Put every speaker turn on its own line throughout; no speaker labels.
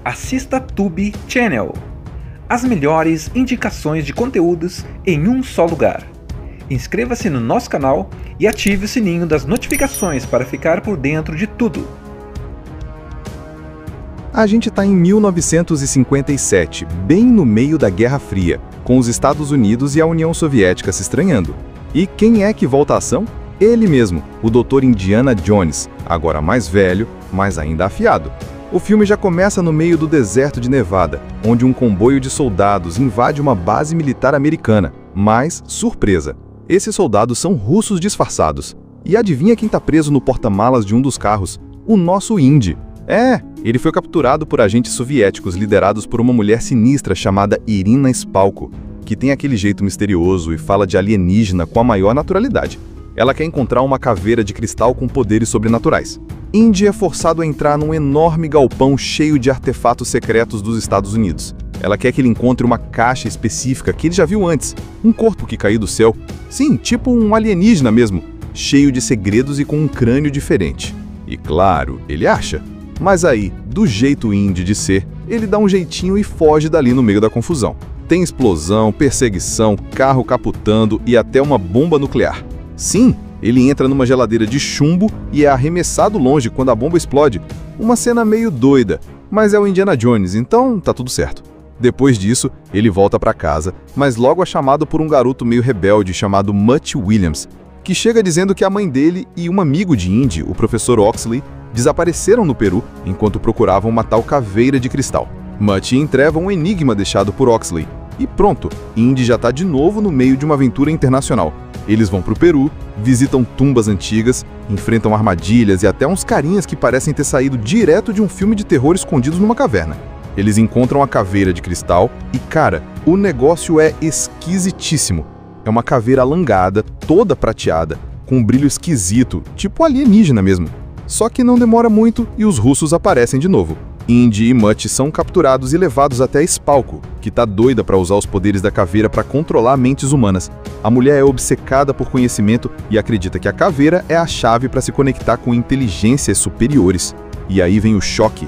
Assista Tube Channel. As melhores indicações de conteúdos em um só lugar. Inscreva-se no nosso canal e ative o sininho das notificações para ficar por dentro de tudo.
A gente está em 1957, bem no meio da Guerra Fria, com os Estados Unidos e a União Soviética se estranhando. E quem é que volta à ação? Ele mesmo, o Dr. Indiana Jones, agora mais velho, mas ainda afiado. O filme já começa no meio do deserto de Nevada, onde um comboio de soldados invade uma base militar americana. Mas, surpresa, esses soldados são russos disfarçados. E adivinha quem está preso no porta-malas de um dos carros? O nosso Indy. Ele foi capturado por agentes soviéticos liderados por uma mulher sinistra chamada Irina Spalko, que tem aquele jeito misterioso e fala de alienígena com a maior naturalidade. Ela quer encontrar uma caveira de cristal com poderes sobrenaturais. Indy é forçado a entrar num enorme galpão cheio de artefatos secretos dos Estados Unidos. Ela quer que ele encontre uma caixa específica que ele já viu antes, um corpo que caiu do céu. Sim, tipo um alienígena mesmo, cheio de segredos e com um crânio diferente. E claro, ele acha. Mas aí, do jeito Indy de ser, ele dá um jeitinho e foge dali no meio da confusão. Tem explosão, perseguição, carro capotando e até uma bomba nuclear. Sim, ele entra numa geladeira de chumbo e é arremessado longe quando a bomba explode. Uma cena meio doida, mas é o Indiana Jones, então tá tudo certo. Depois disso, ele volta para casa, mas logo é chamado por um garoto meio rebelde chamado Mutt Williams, que chega dizendo que a mãe dele e um amigo de Indy, o professor Oxley, desapareceram no Peru enquanto procuravam uma tal caveira de cristal. Mutt entrega um enigma deixado por Oxley. E pronto, Indy já está de novo no meio de uma aventura internacional. Eles vão pro Peru, visitam tumbas antigas, enfrentam armadilhas e até uns carinhas que parecem ter saído direto de um filme de terror escondidos numa caverna. Eles encontram a caveira de cristal e, cara, o negócio é esquisitíssimo. É uma caveira alongada, toda prateada, com um brilho esquisito, tipo alienígena mesmo. Só que não demora muito e os russos aparecem de novo. Indy e Mutt são capturados e levados até Spalko, que tá doida para usar os poderes da caveira para controlar mentes humanas. A mulher é obcecada por conhecimento e acredita que a caveira é a chave para se conectar com inteligências superiores. E aí vem o choque.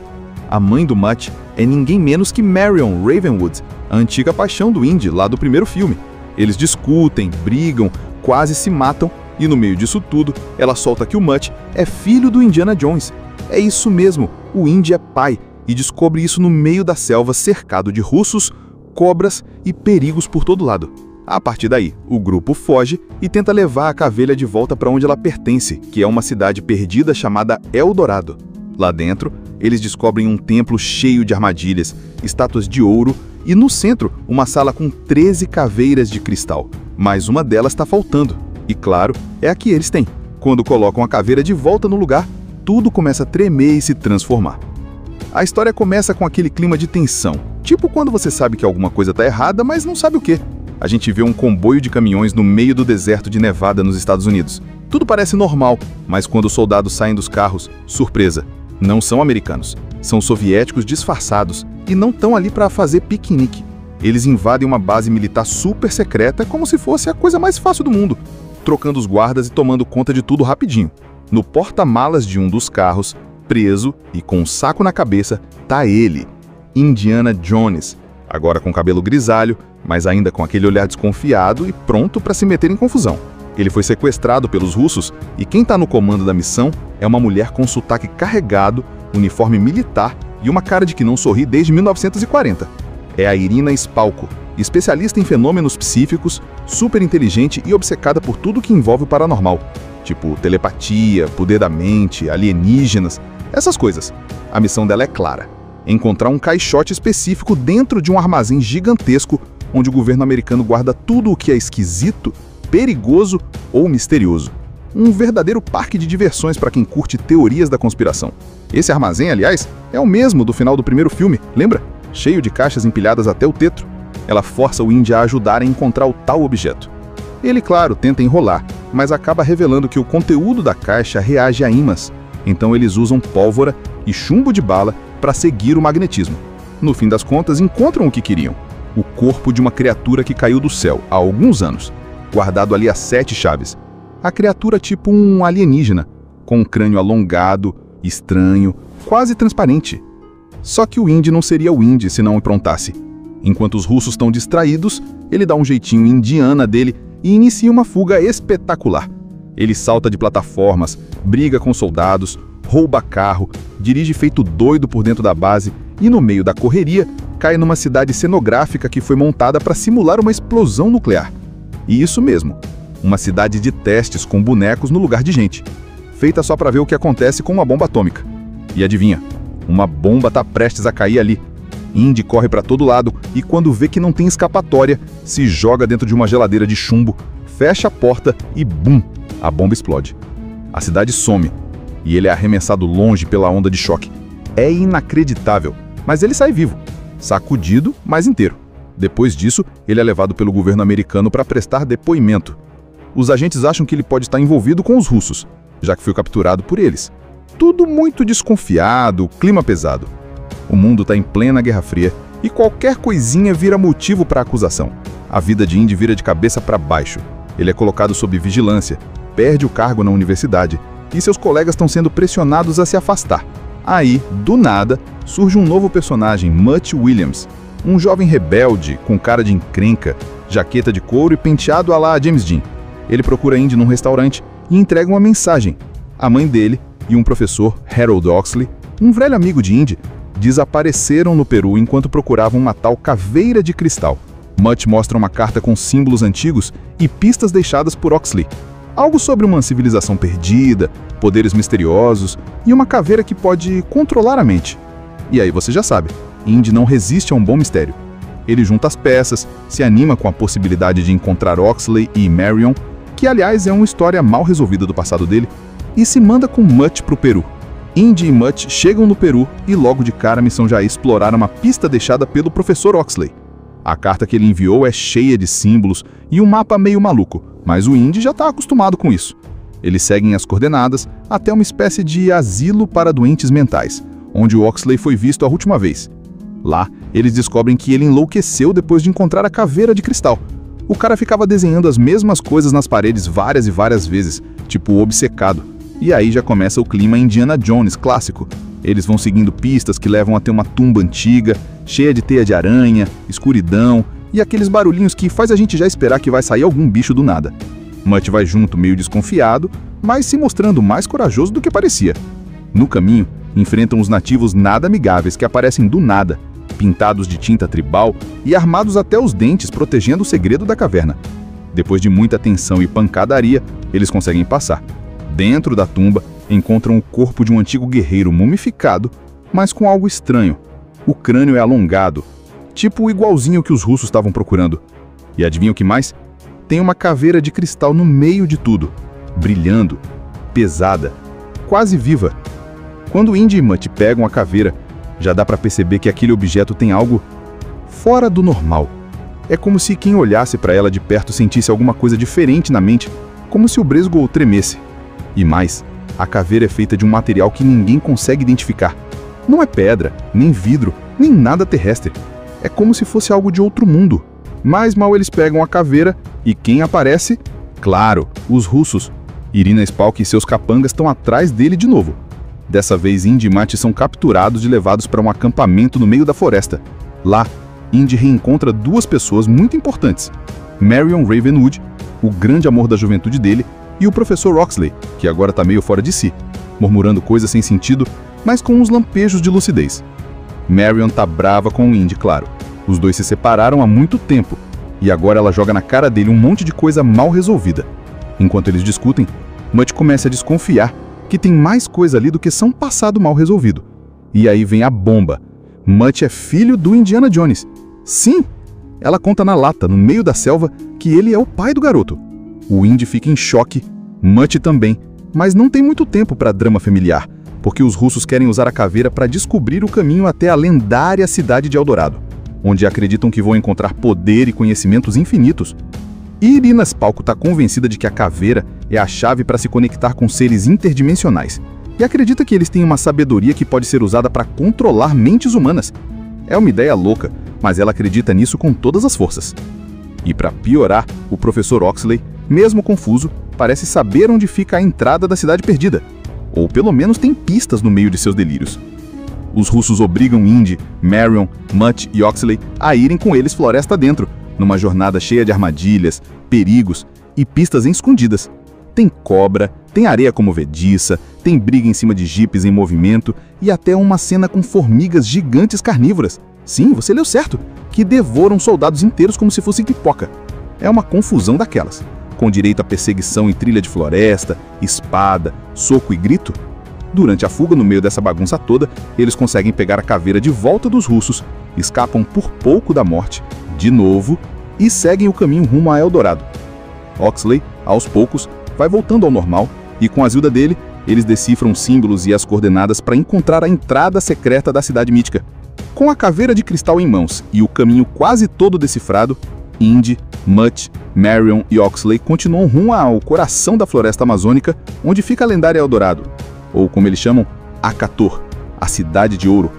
A mãe do Mutt é ninguém menos que Marion Ravenwood, a antiga paixão do Indy lá do primeiro filme. Eles discutem, brigam, quase se matam e no meio disso tudo, ela solta que o Mutt é filho do Indiana Jones. É isso mesmo, o Indy é pai e descobre isso no meio da selva cercado de russos, cobras e perigos por todo lado. A partir daí, o grupo foge e tenta levar a caveira de volta para onde ela pertence, que é uma cidade perdida chamada Eldorado. Lá dentro, eles descobrem um templo cheio de armadilhas, estátuas de ouro e no centro, uma sala com 13 caveiras de cristal. Mas uma delas está faltando. E claro, é a que eles têm. Quando colocam a caveira de volta no lugar, tudo começa a tremer e se transformar. A história começa com aquele clima de tensão, tipo quando você sabe que alguma coisa está errada, mas não sabe o quê. A gente vê um comboio de caminhões no meio do deserto de Nevada, nos Estados Unidos. Tudo parece normal, mas quando os soldados saem dos carros, surpresa, não são americanos, são soviéticos disfarçados e não estão ali para fazer piquenique. Eles invadem uma base militar super secreta como se fosse a coisa mais fácil do mundo, trocando os guardas e tomando conta de tudo rapidinho. No porta-malas de um dos carros, preso e com um saco na cabeça, tá ele, Indiana Jones, agora com cabelo grisalho, mas ainda com aquele olhar desconfiado e pronto para se meter em confusão. Ele foi sequestrado pelos russos e quem tá no comando da missão é uma mulher com sotaque carregado, uniforme militar e uma cara de que não sorri desde 1940. É a Irina Spalko, especialista em fenômenos psíquicos, super inteligente e obcecada por tudo que envolve o paranormal, tipo telepatia, poder da mente, alienígenas, essas coisas. A missão dela é clara: encontrar um caixote específico dentro de um armazém gigantesco onde o governo americano guarda tudo o que é esquisito, perigoso ou misterioso. Um verdadeiro parque de diversões para quem curte teorias da conspiração. Esse armazém, aliás, é o mesmo do final do primeiro filme, lembra? Cheio de caixas empilhadas até o teto. Ela força o Indy a ajudar a encontrar o tal objeto. Ele, claro, tenta enrolar, mas acaba revelando que o conteúdo da caixa reage a ímãs. Então eles usam pólvora e chumbo de bala para seguir o magnetismo. No fim das contas, encontram o que queriam: o corpo de uma criatura que caiu do céu há alguns anos, guardado ali a 7 chaves. A criatura tipo um alienígena, com um crânio alongado, estranho, quase transparente. Só que o Indy não seria o Indy se não improntasse. Enquanto os russos estão distraídos, ele dá um jeitinho indiana dele e inicia uma fuga espetacular. Ele salta de plataformas, briga com soldados, rouba carro, dirige feito doido por dentro da base e, no meio da correria, cai numa cidade cenográfica que foi montada para simular uma explosão nuclear. E isso mesmo, uma cidade de testes com bonecos no lugar de gente, feita só para ver o que acontece com uma bomba atômica. E adivinha, uma bomba está prestes a cair ali. Indy corre para todo lado e, quando vê que não tem escapatória, se joga dentro de uma geladeira de chumbo, fecha a porta e bum, a bomba explode. A cidade some e ele é arremessado longe pela onda de choque. É inacreditável, mas ele sai vivo, sacudido, mas inteiro. Depois disso, ele é levado pelo governo americano para prestar depoimento. Os agentes acham que ele pode estar envolvido com os russos, já que foi capturado por eles. Tudo muito desconfiado, clima pesado. O mundo está em plena Guerra Fria e qualquer coisinha vira motivo para acusação. A vida de Indy vira de cabeça para baixo. Ele é colocado sob vigilância, perde o cargo na universidade e seus colegas estão sendo pressionados a se afastar. Aí, do nada, surge um novo personagem, Mutt Williams, um jovem rebelde com cara de encrenca, jaqueta de couro e penteado à la James Dean. Ele procura Indy num restaurante e entrega uma mensagem. A mãe dele e um professor, Harold Oxley, um velho amigo de Indy, desapareceram no Peru enquanto procuravam uma tal caveira de cristal. Mutt mostra uma carta com símbolos antigos e pistas deixadas por Oxley. Algo sobre uma civilização perdida, poderes misteriosos e uma caveira que pode controlar a mente. E aí você já sabe, Indy não resiste a um bom mistério. Ele junta as peças, se anima com a possibilidade de encontrar Oxley e Marion, que aliás é uma história mal resolvida do passado dele, e se manda com Mutt para o Peru. Indy e Mutt chegam no Peru e logo de cara a missão já é explorar uma pista deixada pelo professor Oxley. A carta que ele enviou é cheia de símbolos e um mapa meio maluco, mas o Indy já está acostumado com isso. Eles seguem as coordenadas até uma espécie de asilo para doentes mentais, onde o Oxley foi visto a última vez. Lá, eles descobrem que ele enlouqueceu depois de encontrar a caveira de cristal. O cara ficava desenhando as mesmas coisas nas paredes várias e várias vezes, tipo obcecado. E aí já começa o clima Indiana Jones clássico. Eles vão seguindo pistas que levam até uma tumba antiga, cheia de teia de aranha, escuridão e aqueles barulhinhos que faz a gente já esperar que vai sair algum bicho do nada. Mutt vai junto meio desconfiado, mas se mostrando mais corajoso do que parecia. No caminho, enfrentam os nativos nada amigáveis que aparecem do nada, pintados de tinta tribal e armados até os dentes protegendo o segredo da caverna. Depois de muita tensão e pancadaria, eles conseguem passar. Dentro da tumba, encontram o corpo de um antigo guerreiro mumificado, mas com algo estranho. O crânio é alongado, tipo igualzinho que os russos estavam procurando. E adivinha o que mais? Tem uma caveira de cristal no meio de tudo, brilhando, pesada, quase viva. Quando Indy e Mutt pegam a caveira, já dá para perceber que aquele objeto tem algo fora do normal. É como se quem olhasse para ela de perto sentisse alguma coisa diferente na mente, como se o bresgo tremesse. E mais, a caveira é feita de um material que ninguém consegue identificar. Não é pedra, nem vidro, nem nada terrestre. É como se fosse algo de outro mundo. Mas mal eles pegam a caveira, e quem aparece? Claro, os russos. Irina Spalk e seus capangas estão atrás dele de novo. Dessa vez, Indy e Mutt são capturados e levados para um acampamento no meio da floresta. Lá, Indy reencontra duas pessoas muito importantes. Marion Ravenwood, o grande amor da juventude dele, e o professor Oxley, que agora está meio fora de si, murmurando coisas sem sentido, mas com uns lampejos de lucidez. Marion tá brava com o Indy, claro. Os dois se separaram há muito tempo, e agora ela joga na cara dele um monte de coisa mal resolvida. Enquanto eles discutem, Mutt começa a desconfiar que tem mais coisa ali do que só um passado mal resolvido. E aí vem a bomba. Mutt é filho do Indiana Jones. Sim! Ela conta na lata, no meio da selva, que ele é o pai do garoto. O Indy fica em choque, Mutt também, mas não tem muito tempo para drama familiar, porque os russos querem usar a caveira para descobrir o caminho até a lendária cidade de Eldorado, onde acreditam que vão encontrar poder e conhecimentos infinitos. E Irina Spalk está convencida de que a caveira é a chave para se conectar com seres interdimensionais, e acredita que eles têm uma sabedoria que pode ser usada para controlar mentes humanas. É uma ideia louca, mas ela acredita nisso com todas as forças. E para piorar, o professor Oxley, mesmo confuso, parece saber onde fica a entrada da Cidade Perdida. Ou pelo menos tem pistas no meio de seus delírios. Os russos obrigam Indy, Marion, Mutt e Oxley a irem com eles floresta dentro, numa jornada cheia de armadilhas, perigos e pistas escondidas. Tem cobra, tem areia como movediça, tem briga em cima de jipes em movimento e até uma cena com formigas gigantes carnívoras. Sim, você leu certo, que devoram soldados inteiros como se fossem pipoca. É uma confusão daquelas, com direito a perseguição em trilha de floresta, espada, soco e grito. Durante a fuga no meio dessa bagunça toda, eles conseguem pegar a caveira de volta dos russos, escapam por pouco da morte, de novo, e seguem o caminho rumo a Eldorado. Oxley, aos poucos, vai voltando ao normal e, com a ajuda dele, eles decifram os símbolos e as coordenadas para encontrar a entrada secreta da cidade mítica. Com a caveira de cristal em mãos e o caminho quase todo decifrado, Indy, Mutt, Marion e Oxley continuam rumo ao coração da floresta amazônica, onde fica a lendária Eldorado, ou como eles chamam, Akator, a Cidade de Ouro.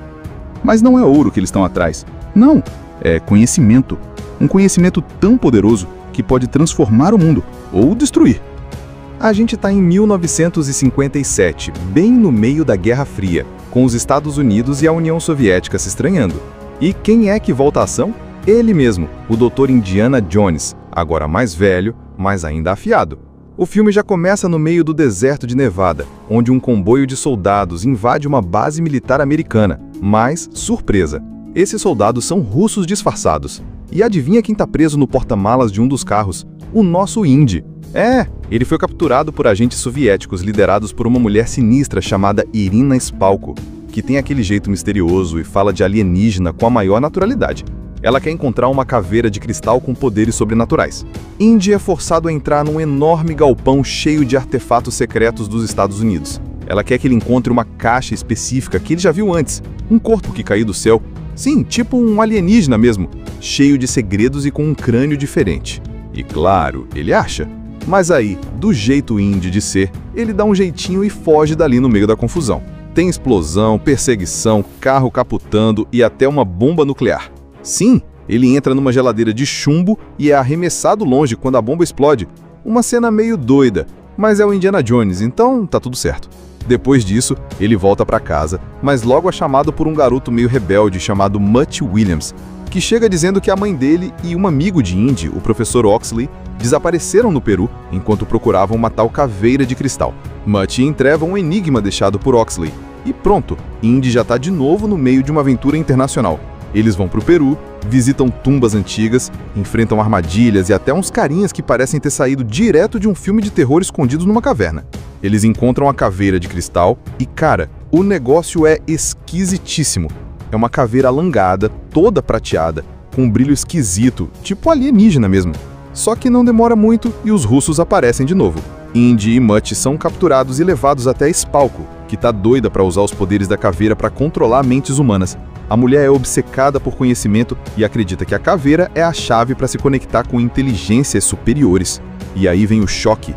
Mas não é ouro que eles estão atrás. Não, é conhecimento. Um conhecimento tão poderoso que pode transformar o mundo, ou destruir. A gente está em 1957, bem no meio da Guerra Fria, com os Estados Unidos e a União Soviética se estranhando. E quem é que volta à ação? Ele mesmo, o Dr. Indiana Jones, agora mais velho, mas ainda afiado. O filme já começa no meio do deserto de Nevada, onde um comboio de soldados invade uma base militar americana. Mas, surpresa, esses soldados são russos disfarçados. E adivinha quem está preso no porta-malas de um dos carros? O nosso Indy. Ele foi capturado por agentes soviéticos liderados por uma mulher sinistra chamada Irina Spalko, que tem aquele jeito misterioso e fala de alienígena com a maior naturalidade. Ela quer encontrar uma caveira de cristal com poderes sobrenaturais. Indy é forçado a entrar num enorme galpão cheio de artefatos secretos dos Estados Unidos. Ela quer que ele encontre uma caixa específica que ele já viu antes, um corpo que caiu do céu. Sim, tipo um alienígena mesmo, cheio de segredos e com um crânio diferente. E claro, ele acha. Mas aí, do jeito Indy de ser, ele dá um jeitinho e foge dali no meio da confusão. Tem explosão, perseguição, carro capotando e até uma bomba nuclear. Sim, ele entra numa geladeira de chumbo e é arremessado longe quando a bomba explode. Uma cena meio doida, mas é o Indiana Jones, então tá tudo certo. Depois disso, ele volta para casa, mas logo é chamado por um garoto meio rebelde chamado Mutt Williams, que chega dizendo que a mãe dele e um amigo de Indy, o professor Oxley, desapareceram no Peru enquanto procuravam uma tal caveira de cristal. Mutt entrega um enigma deixado por Oxley. E pronto, Indy já tá de novo no meio de uma aventura internacional. Eles vão pro Peru, visitam tumbas antigas, enfrentam armadilhas e até uns carinhas que parecem ter saído direto de um filme de terror escondidos numa caverna. Eles encontram a caveira de cristal e, cara, o negócio é esquisitíssimo. É uma caveira alongada, toda prateada, com um brilho esquisito, tipo alienígena mesmo. Só que não demora muito e os russos aparecem de novo. Indy e Mutt são capturados e levados até Spalko, que tá doida para usar os poderes da caveira para controlar mentes humanas. A mulher é obcecada por conhecimento e acredita que a caveira é a chave para se conectar com inteligências superiores. E aí vem o choque.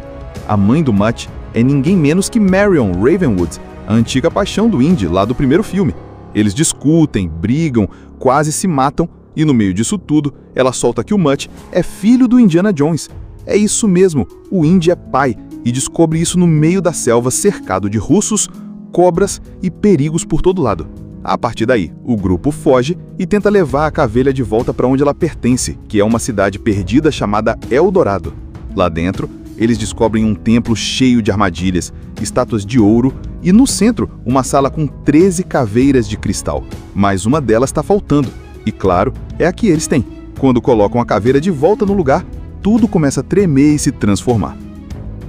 A mãe do Mutt é ninguém menos que Marion Ravenwood, a antiga paixão do Indy lá do primeiro filme. Eles discutem, brigam, quase se matam e no meio disso tudo, ela solta que o Mutt é filho do Indiana Jones. É isso mesmo, o Indy é pai e descobre isso no meio da selva cercado de russos, cobras e perigos por todo lado. A partir daí, o grupo foge e tenta levar a caveira de volta para onde ela pertence, que é uma cidade perdida chamada Eldorado. Lá dentro, eles descobrem um templo cheio de armadilhas, estátuas de ouro e, no centro, uma sala com 13 caveiras de cristal. Mas uma delas está faltando. E, claro, é a que eles têm. Quando colocam a caveira de volta no lugar, tudo começa a tremer e se transformar.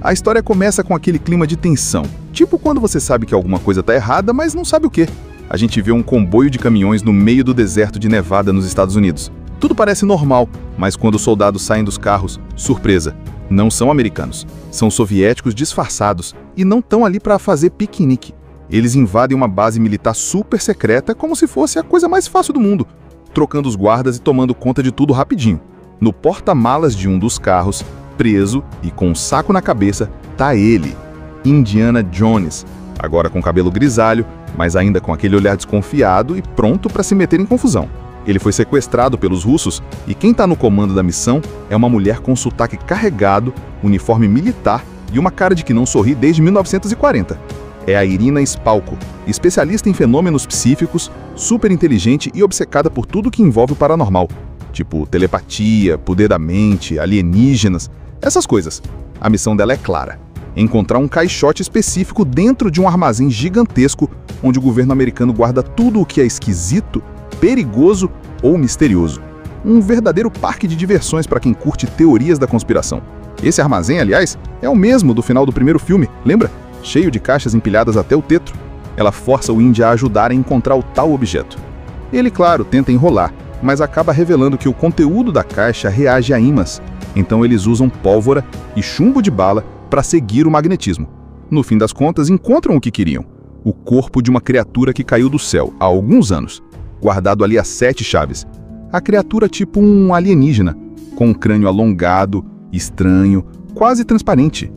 A história começa com aquele clima de tensão, tipo quando você sabe que alguma coisa está errada, mas não sabe o quê. A gente vê um comboio de caminhões no meio do deserto de Nevada, nos Estados Unidos. Tudo parece normal, mas quando os soldados saem dos carros, surpresa, não são americanos. São soviéticos disfarçados e não estão ali para fazer piquenique. Eles invadem uma base militar super secreta como se fosse a coisa mais fácil do mundo, trocando os guardas e tomando conta de tudo rapidinho. No porta-malas de um dos carros, preso e com um saco na cabeça, tá ele, Indiana Jones, agora com cabelo grisalho, mas ainda com aquele olhar desconfiado e pronto para se meter em confusão. Ele foi sequestrado pelos russos e quem está no comando da missão é uma mulher com sotaque carregado, uniforme militar e uma cara de que não sorri desde 1940. é a Irina Spalko, especialista em fenômenos psíquicos, super inteligente e obcecada por tudo que envolve o paranormal, tipo telepatia, poder da mente, alienígenas, essas coisas. A missão dela é clara: encontrar um caixote específico dentro de um armazém gigantesco onde o governo americano guarda tudo o que é esquisito, perigoso ou misterioso. Um verdadeiro parque de diversões para quem curte teorias da conspiração. Esse armazém, aliás, é o mesmo do final do primeiro filme, lembra? Cheio de caixas empilhadas até o teto. Ela força o Indy a ajudar a encontrar o tal objeto. Ele, claro, tenta enrolar, mas acaba revelando que o conteúdo da caixa reage a ímãs. Então eles usam pólvora e chumbo de bala para seguir o magnetismo. No fim das contas, encontram o que queriam: o corpo de uma criatura que caiu do céu há alguns anos, guardado ali a 7 chaves. A criatura tipo um alienígena, com um crânio alongado, estranho, quase transparente.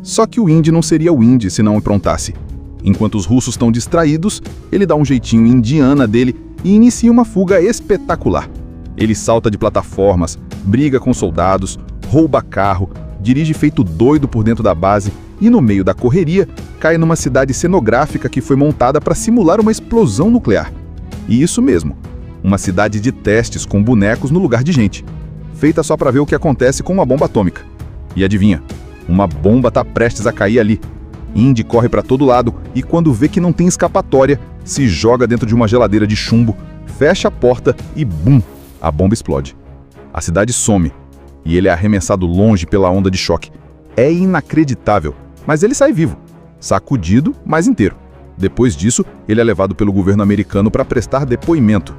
Só que o Indy não seria o Indy se não aprontasse. Enquanto os russos estão distraídos, ele dá um jeitinho indiana dele e inicia uma fuga espetacular. Ele salta de plataformas, briga com soldados, rouba carro, dirige feito doido por dentro da base e, no meio da correria, cai numa cidade cenográfica que foi montada para simular uma explosão nuclear. E isso mesmo, uma cidade de testes com bonecos no lugar de gente, feita só para ver o que acontece com uma bomba atômica. E adivinha? Uma bomba está prestes a cair ali. Indy corre para todo lado e, quando vê que não tem escapatória, se joga dentro de uma geladeira de chumbo, fecha a porta e bum! A bomba explode. A cidade some e ele é arremessado longe pela onda de choque. É inacreditável, mas ele sai vivo, sacudido, mas inteiro. Depois disso, ele é levado pelo governo americano para prestar depoimento.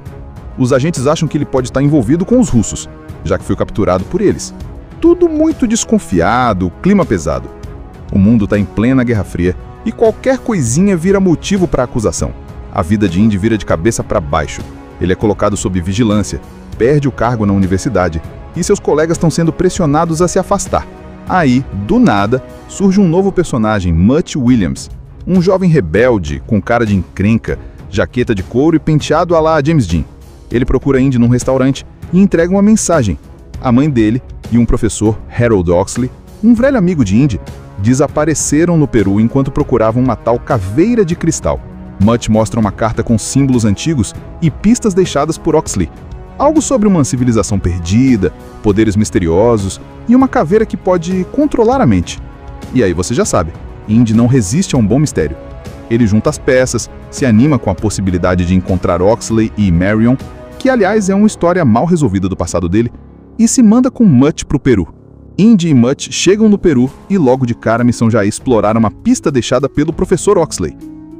Os agentes acham que ele pode estar envolvido com os russos, já que foi capturado por eles. Tudo muito desconfiado, clima pesado. O mundo está em plena Guerra Fria e qualquer coisinha vira motivo para acusação. A vida de Indy vira de cabeça para baixo. Ele é colocado sob vigilância, perde o cargo na universidade e seus colegas estão sendo pressionados a se afastar. Aí, do nada, surge um novo personagem, Mutt Williams, um jovem rebelde com cara de encrenca, jaqueta de couro e penteado à la James Dean. Ele procura Indy num restaurante e entrega uma mensagem. A mãe dele e um professor, Harold Oxley, um velho amigo de Indy, desapareceram no Peru enquanto procuravam uma tal caveira de cristal. Mutt mostra uma carta com símbolos antigos e pistas deixadas por Oxley. Algo sobre uma civilização perdida, poderes misteriosos e uma caveira que pode controlar a mente. E aí você já sabe, Indy não resiste a um bom mistério. Ele junta as peças, se anima com a possibilidade de encontrar Oxley e Marion, que aliás é uma história mal resolvida do passado dele, e se manda com Mutt para o Peru. Indy e Mutt chegam no Peru e logo de cara a missão já é explorar uma pista deixada pelo professor Oxley.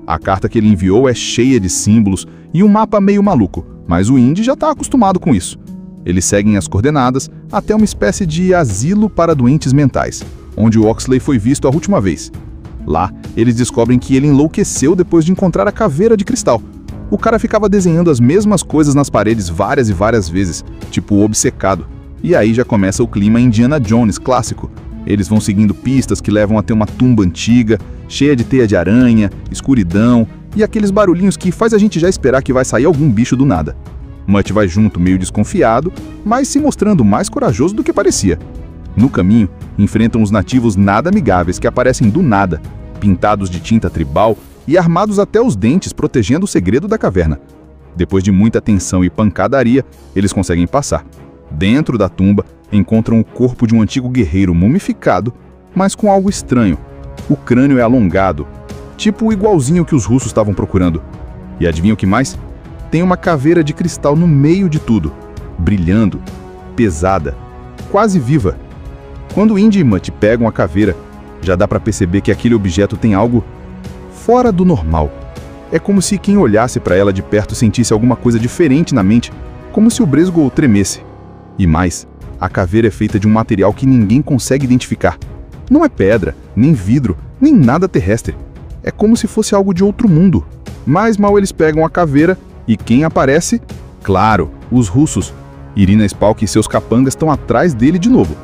A carta que ele enviou é cheia de símbolos e um mapa meio maluco, mas o Indy já está acostumado com isso. Eles seguem as coordenadas até uma espécie de asilo para doentes mentais, onde o Oxley foi visto a última vez. Lá, eles descobrem que ele enlouqueceu depois de encontrar a caveira de cristal. O cara ficava desenhando as mesmas coisas nas paredes várias e várias vezes, tipo obcecado. E aí já começa o clima Indiana Jones clássico. Eles vão seguindo pistas que levam até uma tumba antiga, cheia de teia de aranha, escuridão e aqueles barulhinhos que faz a gente já esperar que vai sair algum bicho do nada. Mutt vai junto meio desconfiado, mas se mostrando mais corajoso do que parecia. No caminho, enfrentam os nativos nada amigáveis que aparecem do nada, pintados de tinta tribal e armados até os dentes protegendo o segredo da caverna. Depois de muita tensão e pancadaria, eles conseguem passar. Dentro da tumba, encontram o corpo de um antigo guerreiro mumificado, mas com algo estranho. O crânio é alongado, tipo igualzinho que os russos estavam procurando. E adivinha o que mais? Tem uma caveira de cristal no meio de tudo, brilhando, pesada, quase viva. Quando Indy e Mutt pegam a caveira, já dá para perceber que aquele objeto tem algo fora do normal. É como se quem olhasse para ela de perto sentisse alguma coisa diferente na mente, como se o bresgo tremesse. E mais, a caveira é feita de um material que ninguém consegue identificar. Não é pedra, nem vidro, nem nada terrestre. É como se fosse algo de outro mundo. Mas mal eles pegam a caveira, e quem aparece? Claro, os russos. Irina Spalko e seus capangas estão atrás dele de novo.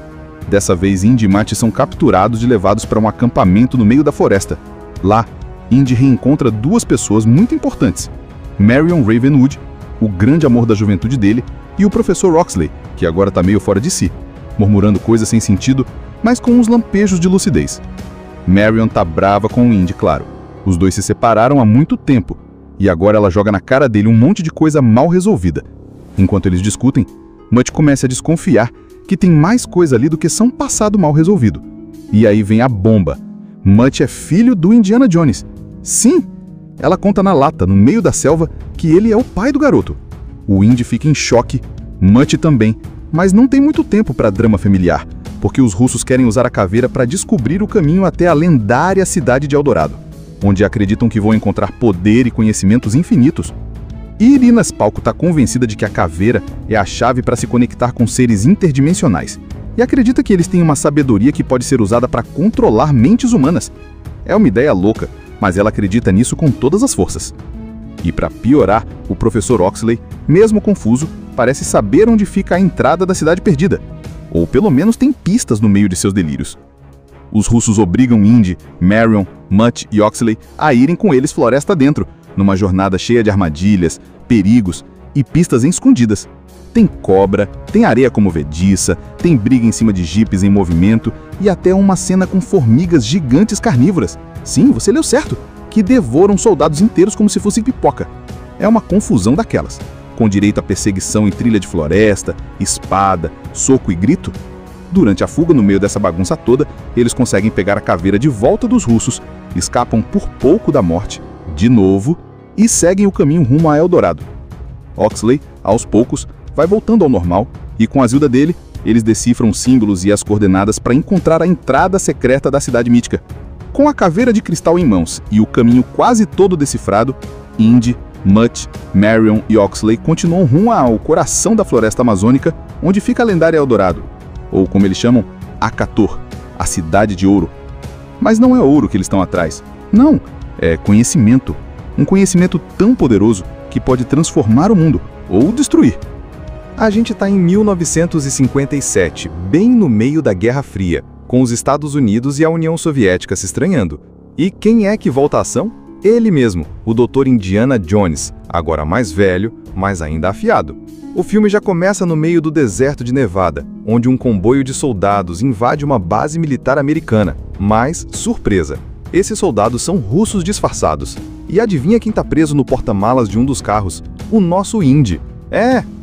Dessa vez, Indy e Mutt são capturados e levados para um acampamento no meio da floresta. Lá, Indy reencontra 2 pessoas muito importantes. Marion Ravenwood, o grande amor da juventude dele, e o professor Oxley, que agora está meio fora de si, murmurando coisas sem sentido, mas com uns lampejos de lucidez. Marion tá brava com o Indy, claro. Os dois se separaram há muito tempo, e agora ela joga na cara dele um monte de coisa mal resolvida. Enquanto eles discutem, Mutt começa a desconfiar que tem mais coisa ali do que só um passado mal resolvido. E aí vem a bomba. Mutt é filho do Indiana Jones. Sim! Ela conta na lata, no meio da selva, que ele é o pai do garoto. O Indy fica em choque, Mutt também, mas não tem muito tempo para drama familiar, porque os russos querem usar a caveira para descobrir o caminho até a lendária cidade de Eldorado, onde acreditam que vão encontrar poder e conhecimentos infinitos. E Irina Spalko está convencida de que a caveira é a chave para se conectar com seres interdimensionais, e acredita que eles têm uma sabedoria que pode ser usada para controlar mentes humanas. É uma ideia louca, mas ela acredita nisso com todas as forças. E para piorar, o professor Oxley, mesmo confuso, parece saber onde fica a entrada da Cidade Perdida, ou pelo menos tem pistas no meio de seus delírios. Os russos obrigam Indy, Marion, Mutt e Oxley a irem com eles floresta dentro, numa jornada cheia de armadilhas, perigos e pistas escondidas. Tem cobra, tem areia como movediça, tem briga em cima de jipes em movimento e até uma cena com formigas gigantes carnívoras. Sim, você leu certo, que devoram soldados inteiros como se fossem pipoca. É uma confusão daquelas, com direito a perseguição em trilha de floresta, espada, soco e grito. Durante a fuga no meio dessa bagunça toda, eles conseguem pegar a caveira de volta dos russos, escapam por pouco da morte, de novo, e seguem o caminho rumo a Eldorado. Oxley, aos poucos, vai voltando ao normal, e com a ajuda dele, eles decifram os símbolos e as coordenadas para encontrar a entrada secreta da cidade mítica. Com a caveira de cristal em mãos e o caminho quase todo decifrado, Indy, Mutt, Marion e Oxley continuam rumo ao coração da floresta amazônica, onde fica a lendária Eldorado, ou como eles chamam, Akator, a Cidade de Ouro. Mas não é ouro que eles estão atrás. Não, é conhecimento. Um conhecimento tão poderoso que pode transformar o mundo, ou destruir. A gente está em 1957, bem no meio da Guerra Fria, com os Estados Unidos e a União Soviética se estranhando. E quem é que volta à ação? Ele mesmo, o Dr. Indiana Jones, agora mais velho, mas ainda afiado. O filme já começa no meio do deserto de Nevada, onde um comboio de soldados invade uma base militar americana. Mas, surpresa, esses soldados são russos disfarçados. E adivinha quem está preso no porta-malas de um dos carros? O nosso Indy.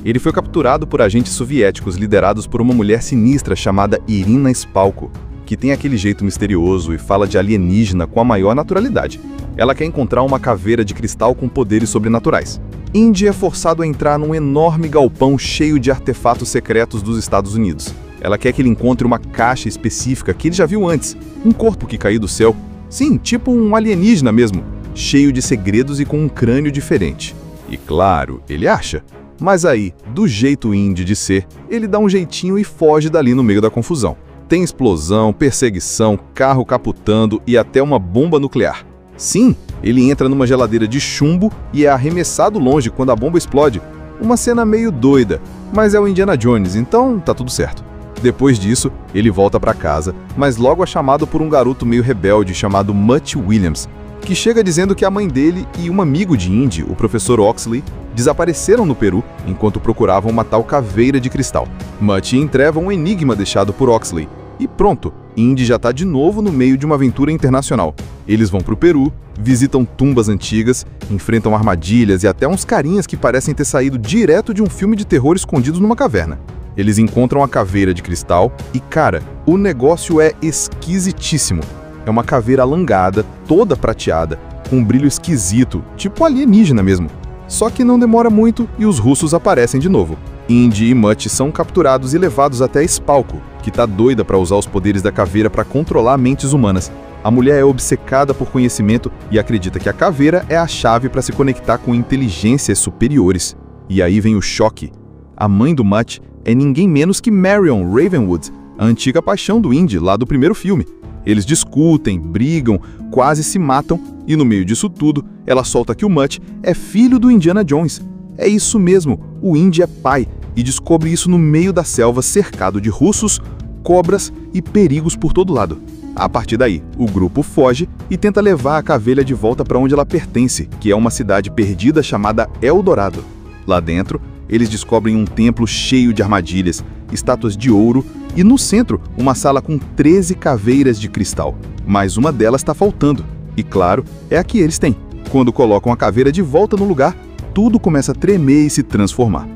Ele foi capturado por agentes soviéticos liderados por uma mulher sinistra chamada Irina Spalko, que tem aquele jeito misterioso e fala de alienígena com a maior naturalidade. Ela quer encontrar uma caveira de cristal com poderes sobrenaturais. Indy é forçado a entrar num enorme galpão cheio de artefatos secretos dos Estados Unidos. Ela quer que ele encontre uma caixa específica que ele já viu antes, um corpo que caiu do céu. Sim, tipo um alienígena mesmo, cheio de segredos e com um crânio diferente. E claro, ele acha. Mas aí, do jeito Indy de ser, ele dá um jeitinho e foge dali no meio da confusão. Tem explosão, perseguição, carro capotando e até uma bomba nuclear. Sim, ele entra numa geladeira de chumbo e é arremessado longe quando a bomba explode. Uma cena meio doida, mas é o Indiana Jones, então tá tudo certo. Depois disso, ele volta para casa, mas logo é chamado por um garoto meio rebelde chamado Mutt Williams, que chega dizendo que a mãe dele e um amigo de Indy, o professor Oxley, desapareceram no Peru enquanto procuravam uma tal caveira de cristal. Mutt entreva um enigma deixado por Oxley. E pronto, Indy já está de novo no meio de uma aventura internacional. Eles vão para o Peru, visitam tumbas antigas, enfrentam armadilhas e até uns carinhas que parecem ter saído direto de um filme de terror escondidos numa caverna. Eles encontram a caveira de cristal e, cara, o negócio é esquisitíssimo. É uma caveira alongada, toda prateada, com um brilho esquisito, tipo alienígena mesmo. Só que não demora muito e os russos aparecem de novo. Indy e Mutt são capturados e levados até Spalko, que tá doida para usar os poderes da caveira para controlar mentes humanas. A mulher é obcecada por conhecimento e acredita que a caveira é a chave para se conectar com inteligências superiores. E aí vem o choque. A mãe do Mutt é ninguém menos que Marion Ravenwood, a antiga paixão do Indy lá do primeiro filme. Eles discutem, brigam, quase se matam e no meio disso tudo, ela solta que o Mutt é filho do Indiana Jones. É isso mesmo, o Indy é pai e descobre isso no meio da selva cercado de russos, cobras e perigos por todo lado. A partir daí, o grupo foge e tenta levar a caveira de volta para onde ela pertence, que é uma cidade perdida chamada Eldorado. Lá dentro, eles descobrem um templo cheio de armadilhas, estátuas de ouro e no centro, uma sala com 13 caveiras de cristal. Mas uma delas está faltando. E claro, é a que eles têm. Quando colocam a caveira de volta no lugar, tudo começa a tremer e se transformar.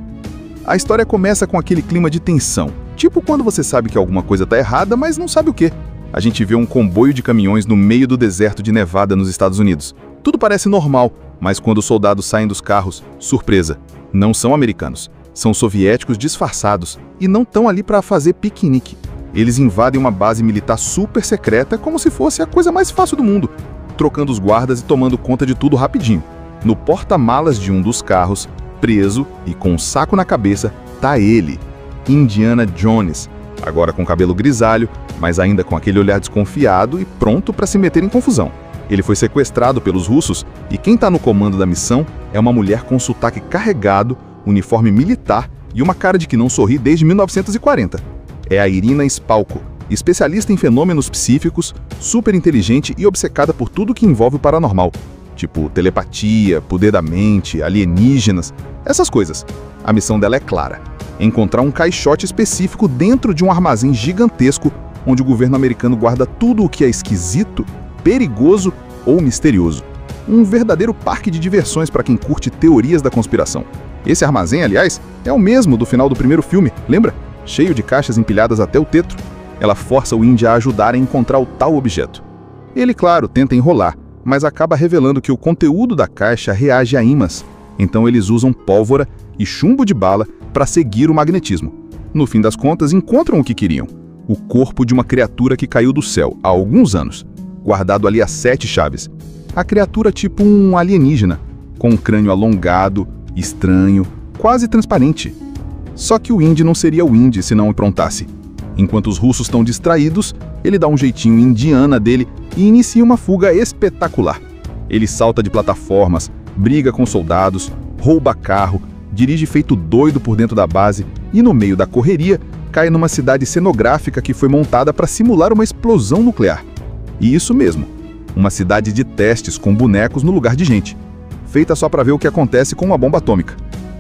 A história começa com aquele clima de tensão, tipo quando você sabe que alguma coisa está errada, mas não sabe o quê. A gente vê um comboio de caminhões no meio do deserto de Nevada, nos Estados Unidos. Tudo parece normal, mas quando os soldados saem dos carros, surpresa, não são americanos. São soviéticos disfarçados e não estão ali para fazer piquenique. Eles invadem uma base militar super secreta como se fosse a coisa mais fácil do mundo, trocando os guardas e tomando conta de tudo rapidinho. No porta-malas de um dos carros, preso e com um saco na cabeça, tá ele, Indiana Jones, agora com cabelo grisalho, mas ainda com aquele olhar desconfiado e pronto para se meter em confusão. Ele foi sequestrado pelos russos e quem está no comando da missão é uma mulher com sotaque carregado, uniforme militar e uma cara de que não sorri desde 1940. É a Irina Spalko, especialista em fenômenos psíquicos, super inteligente e obcecada por tudo que envolve o paranormal, tipo telepatia, poder da mente, alienígenas, essas coisas. A missão dela é clara: encontrar um caixote específico dentro de um armazém gigantesco onde o governo americano guarda tudo o que é esquisito, perigoso ou misterioso. Um verdadeiro parque de diversões para quem curte teorias da conspiração. Esse armazém, aliás, é o mesmo do final do primeiro filme, lembra? Cheio de caixas empilhadas até o teto. Ela força o Indy a ajudar a encontrar o tal objeto. Ele, claro, tenta enrolar, mas acaba revelando que o conteúdo da caixa reage a ímãs. Então eles usam pólvora e chumbo de bala para seguir o magnetismo. No fim das contas, encontram o que queriam: o corpo de uma criatura que caiu do céu há alguns anos, guardado ali a 7 chaves. A criatura tipo um alienígena, com um crânio alongado, estranho, quase transparente. Só que o Indy não seria o Indy se não improntasse. Enquanto os russos estão distraídos, ele dá um jeitinho indiana dele e inicia uma fuga espetacular. Ele salta de plataformas, briga com soldados, rouba carro, dirige feito doido por dentro da base e, no meio da correria, cai numa cidade cenográfica que foi montada para simular uma explosão nuclear. E isso mesmo, uma cidade de testes com bonecos no lugar de gente, feita só para ver o que acontece com uma bomba atômica.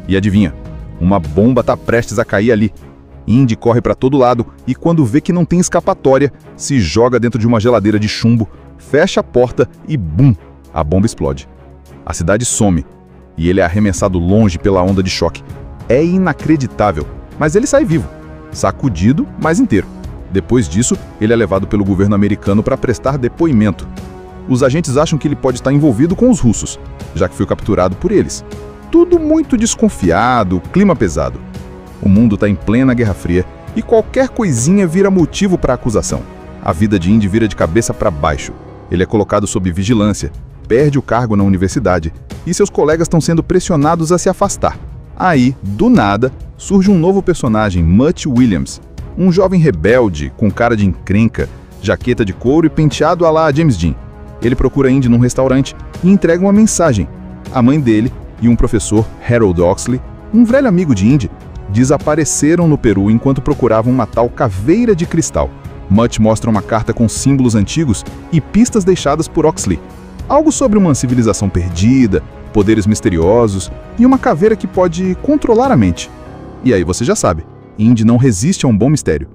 E adivinha, uma bomba tá prestes a cair ali. Indy corre para todo lado e, quando vê que não tem escapatória, se joga dentro de uma geladeira de chumbo, fecha a porta e bum, a bomba explode. A cidade some e ele é arremessado longe pela onda de choque. É inacreditável, mas ele sai vivo, sacudido, mas inteiro. Depois disso, ele é levado pelo governo americano para prestar depoimento. Os agentes acham que ele pode estar envolvido com os russos, já que foi capturado por eles. Tudo muito desconfiado, clima pesado. O mundo está em plena Guerra Fria e qualquer coisinha vira motivo para acusação. A vida de Indy vira de cabeça para baixo. Ele é colocado sob vigilância, perde o cargo na universidade e seus colegas estão sendo pressionados a se afastar. Aí, do nada, surge um novo personagem, Mutt Williams, um jovem rebelde com cara de encrenca, jaqueta de couro e penteado à la James Dean. Ele procura Indy num restaurante e entrega uma mensagem. A mãe dele e um professor, Harold Oxley, um velho amigo de Indy, desapareceram no Peru enquanto procuravam uma tal caveira de cristal. Mutt mostra uma carta com símbolos antigos e pistas deixadas por Oxley. Algo sobre uma civilização perdida, poderes misteriosos e uma caveira que pode controlar a mente. E aí você já sabe, Indy não resiste a um bom mistério.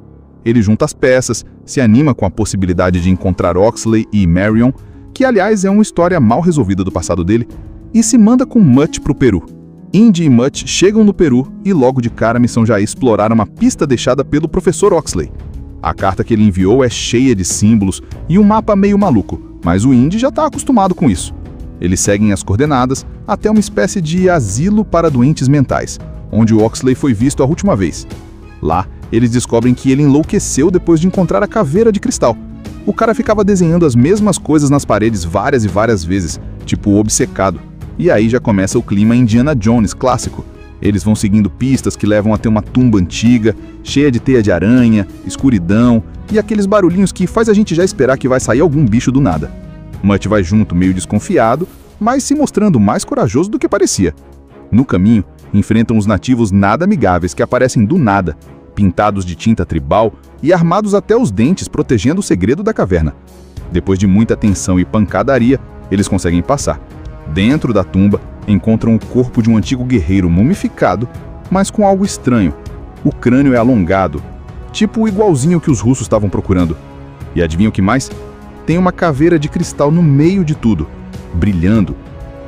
Ele junta as peças, se anima com a possibilidade de encontrar Oxley e Marion, que aliás é uma história mal resolvida do passado dele, e se manda com Mutt para o Peru. Indy e Mutt chegam no Peru e logo de cara a missão já é explorar uma pista deixada pelo professor Oxley. A carta que ele enviou é cheia de símbolos e um mapa meio maluco, mas o Indy já está acostumado com isso. Eles seguem as coordenadas até uma espécie de asilo para doentes mentais, onde o Oxley foi visto a última vez. Lá, eles descobrem que ele enlouqueceu depois de encontrar a caveira de cristal. O cara ficava desenhando as mesmas coisas nas paredes várias e várias vezes, tipo obcecado. E aí já começa o clima Indiana Jones clássico. Eles vão seguindo pistas que levam até uma tumba antiga, cheia de teia de aranha, escuridão e aqueles barulhinhos que faz a gente já esperar que vai sair algum bicho do nada. Mutt vai junto meio desconfiado, mas se mostrando mais corajoso do que parecia. No caminho, enfrentam os nativos nada amigáveis que aparecem do nada, pintados de tinta tribal e armados até os dentes protegendo o segredo da caverna. Depois de muita tensão e pancadaria, eles conseguem passar. Dentro da tumba, encontram o corpo de um antigo guerreiro mumificado, mas com algo estranho. O crânio é alongado, tipo igualzinho que os russos estavam procurando. E adivinha o que mais? tem uma caveira de cristal no meio de tudo, brilhando,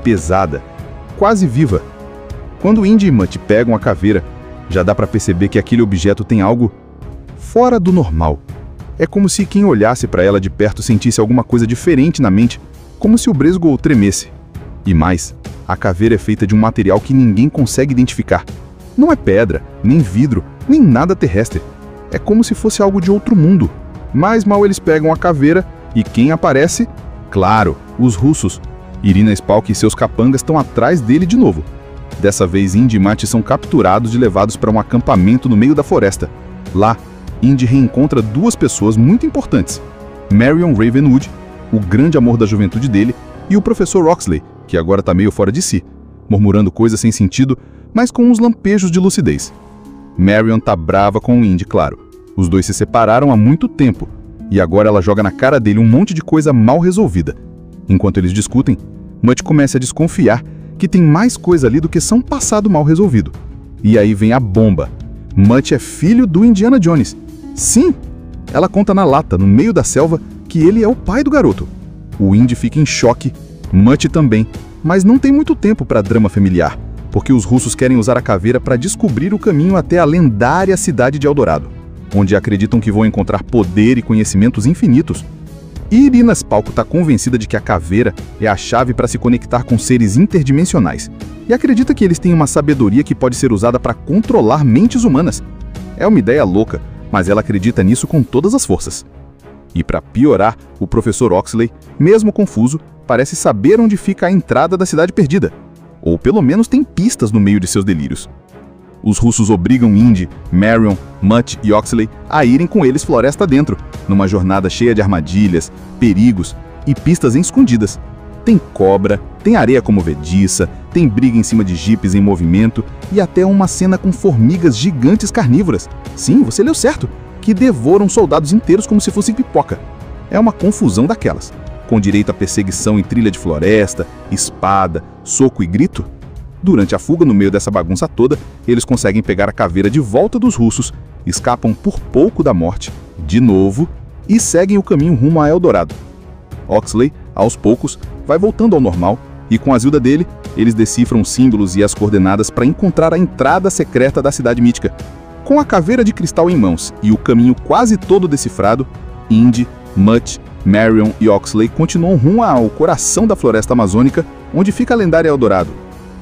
pesada, quase viva. Quando Indy e Mutt pegam a caveira, já dá para perceber que aquele objeto tem algo fora do normal. É como se quem olhasse para ela de perto sentisse alguma coisa diferente na mente, como se o bresgo tremesse. E mais, a caveira é feita de um material que ninguém consegue identificar. Não é pedra, nem vidro, nem nada terrestre. É como se fosse algo de outro mundo. Mas mal eles pegam a caveira, e quem aparece? Claro, os russos. Irina Spalk e seus capangas estão atrás dele de novo. Dessa vez, Indy e Mutt são capturados e levados para um acampamento no meio da floresta. Lá, Indy reencontra duas pessoas muito importantes. Marion Ravenwood, o grande amor da juventude dele, e o professor Oxley, que agora está meio fora de si, murmurando coisas sem sentido, mas com uns lampejos de lucidez. Marion tá brava com o Indy, claro. Os dois se separaram há muito tempo, e agora ela joga na cara dele um monte de coisa mal resolvida. Enquanto eles discutem, Mutt começa a desconfiar que tem mais coisa ali do que só um passado mal resolvido. E aí vem a bomba. Mutt é filho do Indiana Jones. Sim! Ela conta na lata, no meio da selva, que ele é o pai do garoto. O Indy fica em choque, Mutt também, mas não tem muito tempo para drama familiar, porque os russos querem usar a caveira para descobrir o caminho até a lendária cidade de Eldorado, onde acreditam que vão encontrar poder e conhecimentos infinitos. E Irina Spalk está convencida de que a caveira é a chave para se conectar com seres interdimensionais, e acredita que eles têm uma sabedoria que pode ser usada para controlar mentes humanas. É uma ideia louca, mas ela acredita nisso com todas as forças. E para piorar, o professor Oxley, mesmo confuso, parece saber onde fica a entrada da Cidade Perdida. Ou pelo menos tem pistas no meio de seus delírios. Os russos obrigam Indy, Marion, Mutt e Oxley a irem com eles floresta dentro, numa jornada cheia de armadilhas, perigos e pistas escondidas. Tem cobra, tem areia como movediça, tem briga em cima de jipes em movimento e até uma cena com formigas gigantes carnívoras. Sim, você leu certo, que devoram soldados inteiros como se fossem pipoca. É uma confusão daquelas, com direito a perseguição em trilha de floresta, espada, soco e grito. Durante a fuga no meio dessa bagunça toda, eles conseguem pegar a caveira de volta dos russos, escapam por pouco da morte, de novo, e seguem o caminho rumo a Eldorado. Oxley, aos poucos, vai voltando ao normal, e com a ajuda dele, eles decifram os símbolos e as coordenadas para encontrar a entrada secreta da cidade mítica. Com a caveira de cristal em mãos e o caminho quase todo decifrado, Indy, Mutt, Marion e Oxley continuam rumo ao coração da floresta amazônica, onde fica a lendária Eldorado,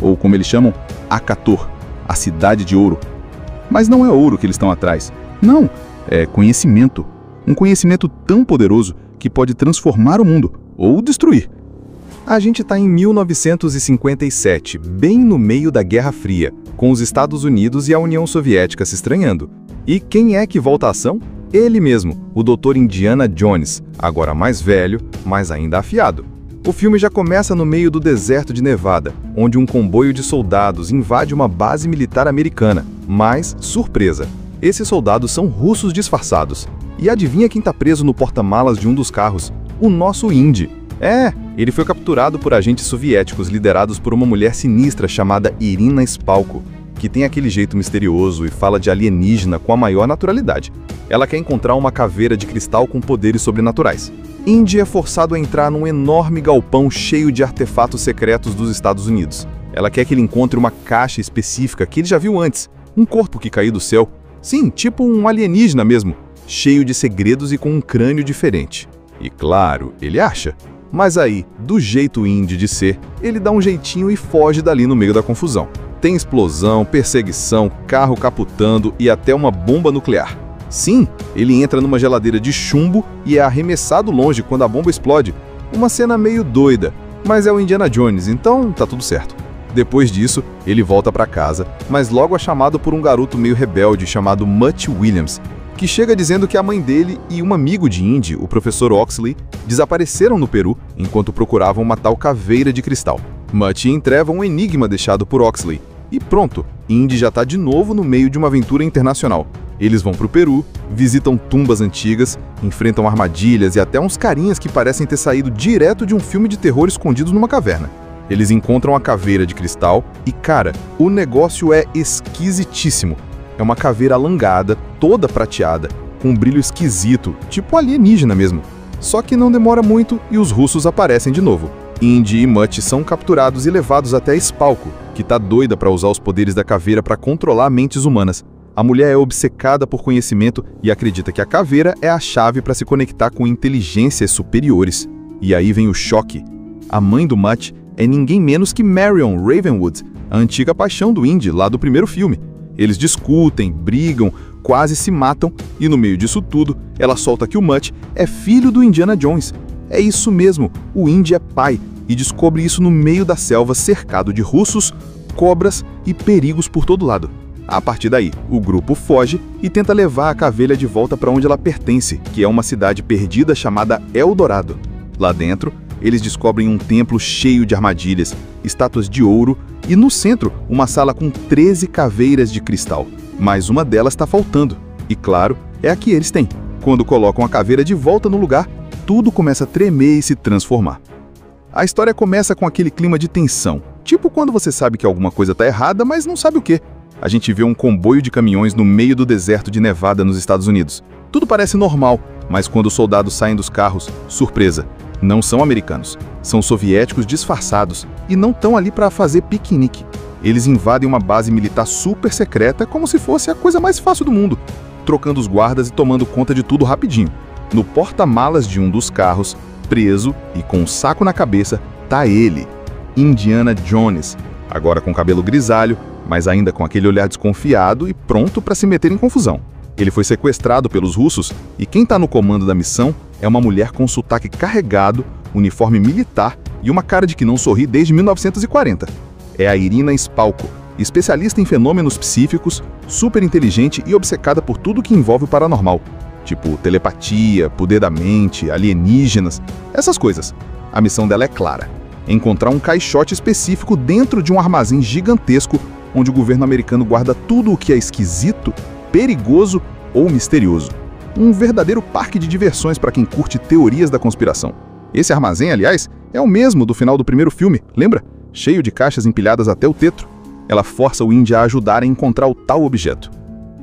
ou como eles chamam, Akator, a Cidade de Ouro. Mas não é ouro que eles estão atrás. Não, é conhecimento. Um conhecimento tão poderoso que pode transformar o mundo, ou destruir. A gente está em 1957, bem no meio da Guerra Fria, com os Estados Unidos e a União Soviética se estranhando. E quem é que volta à ação? Ele mesmo, o Dr. Indiana Jones, agora mais velho, mas ainda afiado. O filme já começa no meio do deserto de Nevada, onde um comboio de soldados invade uma base militar americana. Mas, surpresa, esses soldados são russos disfarçados. E adivinha quem está preso no porta-malas de um dos carros? O nosso Indy. Ele foi capturado por agentes soviéticos liderados por uma mulher sinistra chamada Irina Spalko, que tem aquele jeito misterioso e fala de alienígena com a maior naturalidade. Ela quer encontrar uma caveira de cristal com poderes sobrenaturais. Indy é forçado a entrar num enorme galpão cheio de artefatos secretos dos Estados Unidos. Ela quer que ele encontre uma caixa específica que ele já viu antes, um corpo que caiu do céu. Sim, tipo um alienígena mesmo, cheio de segredos e com um crânio diferente. E claro, ele acha. Mas aí, do jeito Indy de ser, ele dá um jeitinho e foge dali no meio da confusão. Tem explosão, perseguição, carro capotando e até uma bomba nuclear. Sim, ele entra numa geladeira de chumbo e é arremessado longe quando a bomba explode. Uma cena meio doida, mas é o Indiana Jones, então tá tudo certo. Depois disso, ele volta para casa, mas logo é chamado por um garoto meio rebelde chamado Mutt Williams, que chega dizendo que a mãe dele e um amigo de Indy, o professor Oxley, desapareceram no Peru enquanto procuravam uma tal caveira de cristal. Mutt entreva um enigma deixado por Oxley. E pronto, Indy já está de novo no meio de uma aventura internacional. Eles vão pro Peru, visitam tumbas antigas, enfrentam armadilhas e até uns carinhas que parecem ter saído direto de um filme de terror escondidos numa caverna. Eles encontram a caveira de cristal e, cara, o negócio é esquisitíssimo. É uma caveira alongada, toda prateada, com um brilho esquisito, tipo alienígena mesmo. Só que não demora muito e os russos aparecem de novo. Indy e Mutt são capturados e levados até Spalko, que tá doida para usar os poderes da caveira para controlar mentes humanas. A mulher é obcecada por conhecimento e acredita que a caveira é a chave para se conectar com inteligências superiores. E aí vem o choque. A mãe do Mutt é ninguém menos que Marion Ravenwood, a antiga paixão do Indy lá do primeiro filme. Eles discutem, brigam, quase se matam e no meio disso tudo, ela solta que o Mutt é filho do Indiana Jones. É isso mesmo, o Indy é pai e descobre isso no meio da selva cercado de russos, cobras e perigos por todo lado. A partir daí, o grupo foge e tenta levar a cavelha de volta para onde ela pertence, que é uma cidade perdida chamada Eldorado. Lá dentro, eles descobrem um templo cheio de armadilhas, estátuas de ouro e no centro, uma sala com 13 caveiras de cristal. Mas uma delas está faltando. E claro, é a que eles têm. Quando colocam a caveira de volta no lugar, tudo começa a tremer e se transformar. A história começa com aquele clima de tensão. Tipo quando você sabe que alguma coisa está errada, mas não sabe o quê. A gente vê um comboio de caminhões no meio do deserto de Nevada nos Estados Unidos. Tudo parece normal, mas quando os soldados saem dos carros, surpresa, não são americanos. São soviéticos disfarçados e não estão ali para fazer piquenique. Eles invadem uma base militar super secreta como se fosse a coisa mais fácil do mundo, trocando os guardas e tomando conta de tudo rapidinho. No porta-malas de um dos carros, preso e com um saco na cabeça, tá ele, Indiana Jones, agora com cabelo grisalho, mas ainda com aquele olhar desconfiado e pronto para se meter em confusão. Ele foi sequestrado pelos russos e quem está no comando da missão é uma mulher com sotaque carregado, uniforme militar e uma cara de que não sorri desde 1940. É a Irina Spalko, especialista em fenômenos psíquicos, super inteligente e obcecada por tudo que envolve o paranormal, tipo telepatia, poder da mente, alienígenas, essas coisas. A missão dela é clara: encontrar um caixote específico dentro de um armazém gigantesco onde o governo americano guarda tudo o que é esquisito, perigoso ou misterioso. Um verdadeiro parque de diversões para quem curte teorias da conspiração. Esse armazém, aliás, é o mesmo do final do primeiro filme, lembra? Cheio de caixas empilhadas até o teto. Ela força o Indy a ajudar a encontrar o tal objeto.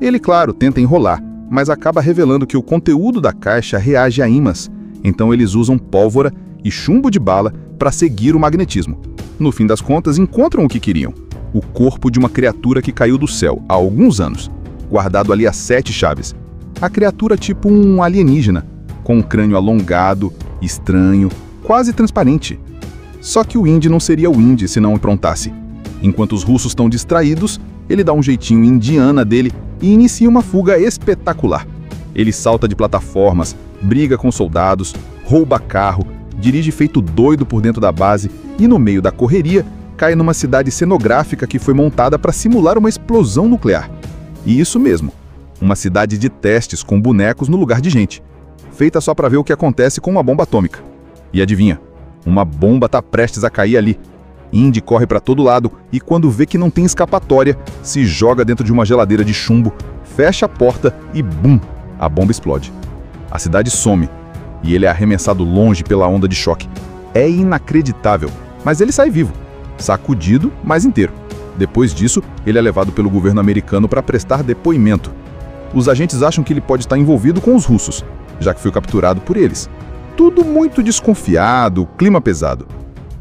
Ele, claro, tenta enrolar, mas acaba revelando que o conteúdo da caixa reage a ímãs, então eles usam pólvora e chumbo de bala para seguir o magnetismo. No fim das contas, encontram o que queriam: o corpo de uma criatura que caiu do céu há alguns anos, guardado ali a 7 chaves. A criatura tipo um alienígena, com um crânio alongado, estranho, quase transparente. Só que o Indy não seria o Indy se não aprontasse. Enquanto os russos estão distraídos, ele dá um jeitinho indiana dele e inicia uma fuga espetacular. Ele salta de plataformas, briga com soldados, rouba carro, dirige feito doido por dentro da base e, no meio da correria, cai numa cidade cenográfica que foi montada para simular uma explosão nuclear. E isso mesmo, uma cidade de testes com bonecos no lugar de gente, feita só para ver o que acontece com uma bomba atômica. E adivinha, uma bomba está prestes a cair ali. Indy corre para todo lado e, quando vê que não tem escapatória, se joga dentro de uma geladeira de chumbo, fecha a porta e bum! A bomba explode. A cidade some e ele é arremessado longe pela onda de choque. É inacreditável, mas ele sai vivo, sacudido, mas inteiro. Depois disso, ele é levado pelo governo americano para prestar depoimento. Os agentes acham que ele pode estar envolvido com os russos, já que foi capturado por eles. Tudo muito desconfiado, clima pesado.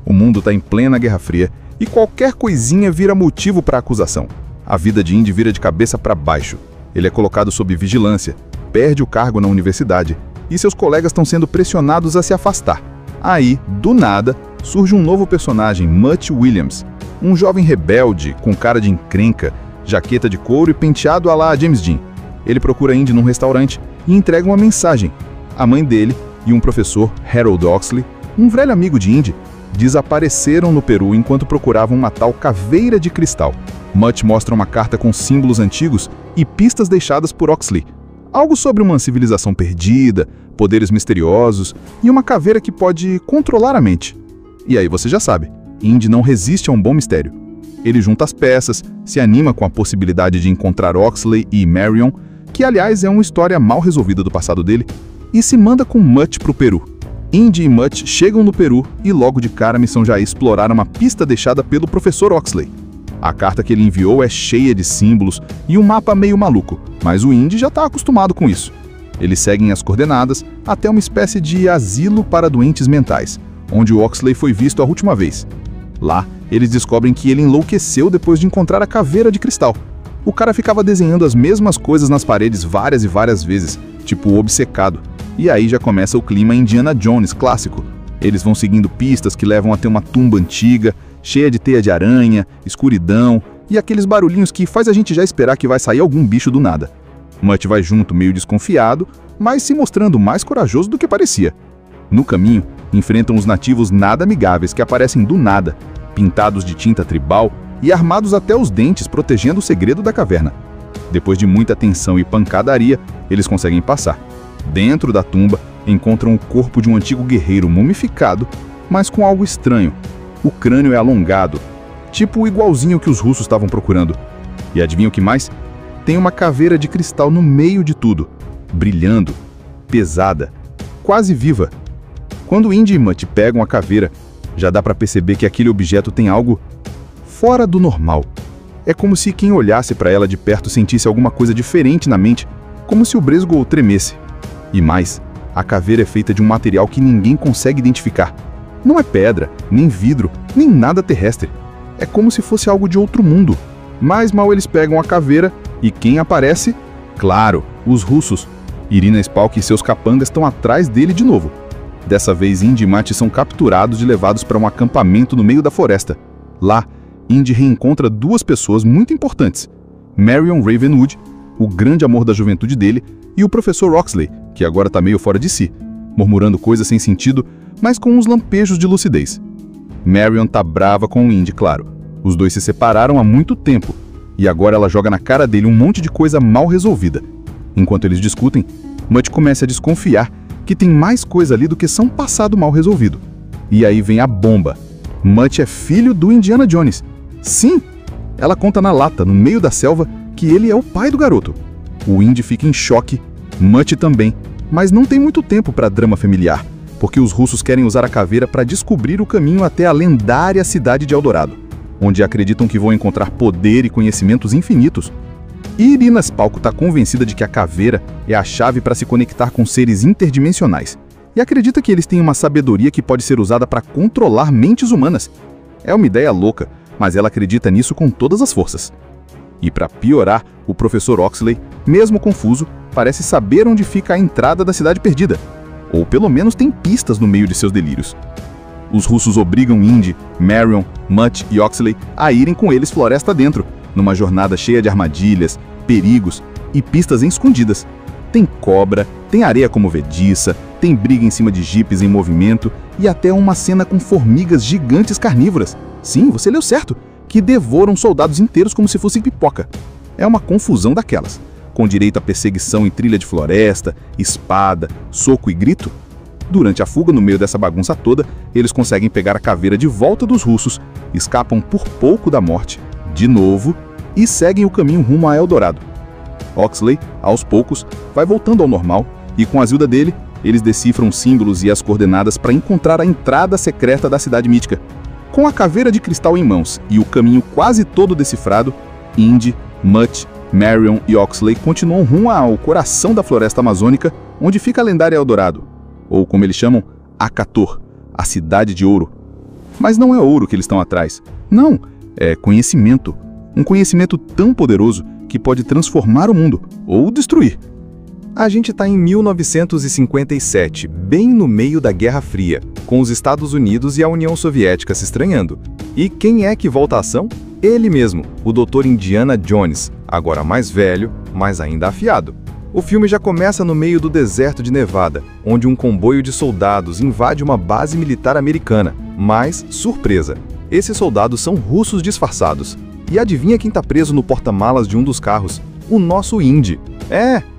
O mundo está em plena Guerra Fria e qualquer coisinha vira motivo para acusação. A vida de Indy vira de cabeça para baixo. Ele é colocado sob vigilância, perde o cargo na universidade e seus colegas estão sendo pressionados a se afastar. Aí, do nada, surge um novo personagem, Mutt Williams, um jovem rebelde com cara de encrenca, jaqueta de couro e penteado à la James Dean. Ele procura Indy num restaurante e entrega uma mensagem. A mãe dele e um professor, Harold Oxley, um velho amigo de Indy, desapareceram no Peru enquanto procuravam uma tal caveira de cristal. Mutt mostra uma carta com símbolos antigos e pistas deixadas por Oxley. Algo sobre uma civilização perdida, poderes misteriosos e uma caveira que pode controlar a mente. E aí você já sabe, Indy não resiste a um bom mistério. Ele junta as peças, se anima com a possibilidade de encontrar Oxley e Marion, que aliás é uma história mal resolvida do passado dele, e se manda com Mutt para o Peru. Indy e Mutt chegam no Peru e logo de cara a missão já é explorar uma pista deixada pelo professor Oxley. A carta que ele enviou é cheia de símbolos e um mapa meio maluco, mas o Indy já está acostumado com isso. Eles seguem as coordenadas até uma espécie de asilo para doentes mentais, onde o Oxley foi visto a última vez. Lá, eles descobrem que ele enlouqueceu depois de encontrar a caveira de cristal. O cara ficava desenhando as mesmas coisas nas paredes várias e várias vezes, tipo obcecado. E aí já começa o clima Indiana Jones clássico. Eles vão seguindo pistas que levam até uma tumba antiga, cheia de teia de aranha, escuridão e aqueles barulhinhos que faz a gente já esperar que vai sair algum bicho do nada. Mutt vai junto meio desconfiado, mas se mostrando mais corajoso do que parecia. No caminho, enfrentam os nativos nada amigáveis que aparecem do nada, pintados de tinta tribal e armados até os dentes protegendo o segredo da caverna. Depois de muita tensão e pancadaria, eles conseguem passar. Dentro da tumba, encontram o corpo de um antigo guerreiro mumificado, mas com algo estranho. O crânio é alongado, tipo igualzinho que os russos estavam procurando. E adivinha o que mais? Tem uma caveira de cristal no meio de tudo, brilhando, pesada, quase viva. Quando Indy e Mutt pegam a caveira, já dá para perceber que aquele objeto tem algo fora do normal. É como se quem olhasse para ela de perto sentisse alguma coisa diferente na mente, como se o Bresgol tremesse. E mais, a caveira é feita de um material que ninguém consegue identificar. Não é pedra, nem vidro, nem nada terrestre. É como se fosse algo de outro mundo. Mas mal eles pegam a caveira, e quem aparece? Claro, os russos. Irina Spalk e seus capangas estão atrás dele de novo. Dessa vez, Indy e Mutt são capturados e levados para um acampamento no meio da floresta. Lá, Indy reencontra duas pessoas muito importantes. Marion Ravenwood, o grande amor da juventude dele, e o professor Oxley, que agora está meio fora de si, murmurando coisas sem sentido, mas com uns lampejos de lucidez. Marion tá brava com o Indy, claro. Os dois se separaram há muito tempo, e agora ela joga na cara dele um monte de coisa mal resolvida. Enquanto eles discutem, Mutt começa a desconfiar que tem mais coisa ali do que só um passado mal resolvido. E aí vem a bomba. Mutt é filho do Indiana Jones. Sim! Ela conta na lata, no meio da selva, que ele é o pai do garoto. O Indy fica em choque, Mutt também, mas não tem muito tempo para drama familiar, porque os russos querem usar a caveira para descobrir o caminho até a lendária cidade de Eldorado, onde acreditam que vão encontrar poder e conhecimentos infinitos. E Irina Spalk está convencida de que a caveira é a chave para se conectar com seres interdimensionais, e acredita que eles têm uma sabedoria que pode ser usada para controlar mentes humanas. É uma ideia louca, mas ela acredita nisso com todas as forças. E para piorar, o professor Oxley, mesmo confuso, parece saber onde fica a entrada da cidade perdida. Ou pelo menos tem pistas no meio de seus delírios. Os russos obrigam Indy, Marion, Mutt e Oxley a irem com eles floresta dentro, numa jornada cheia de armadilhas, perigos e pistas escondidas. Tem cobra, tem areia como vediça, tem briga em cima de jipes em movimento e até uma cena com formigas gigantes carnívoras. Sim, você leu certo, que devoram soldados inteiros como se fossem pipoca. É uma confusão daquelas, com direito a perseguição em trilha de floresta, espada, soco e grito. Durante a fuga no meio dessa bagunça toda, eles conseguem pegar a caveira de volta dos russos, escapam por pouco da morte, de novo, e seguem o caminho rumo a Eldorado. Oxley, aos poucos, vai voltando ao normal, e com a ajuda dele, eles decifram os símbolos e as coordenadas para encontrar a entrada secreta da cidade mítica. Com a caveira de cristal em mãos e o caminho quase todo decifrado, Indy, Mutt, Marion e Oxley continuam rumo ao coração da floresta amazônica, onde fica a lendária Eldorado, ou como eles chamam, Akator, a cidade de ouro. Mas não é ouro que eles estão atrás. Não, é conhecimento. Um conhecimento tão poderoso que pode transformar o mundo, ou destruir. A gente está em 1957, bem no meio da Guerra Fria, com os Estados Unidos e a União Soviética se estranhando. E quem é que volta à ação? Ele mesmo, o Dr. Indiana Jones, agora mais velho, mas ainda afiado. O filme já começa no meio do deserto de Nevada, onde um comboio de soldados invade uma base militar americana. Mas, surpresa, esses soldados são russos disfarçados. E adivinha quem está preso no porta-malas de um dos carros? O nosso Indy.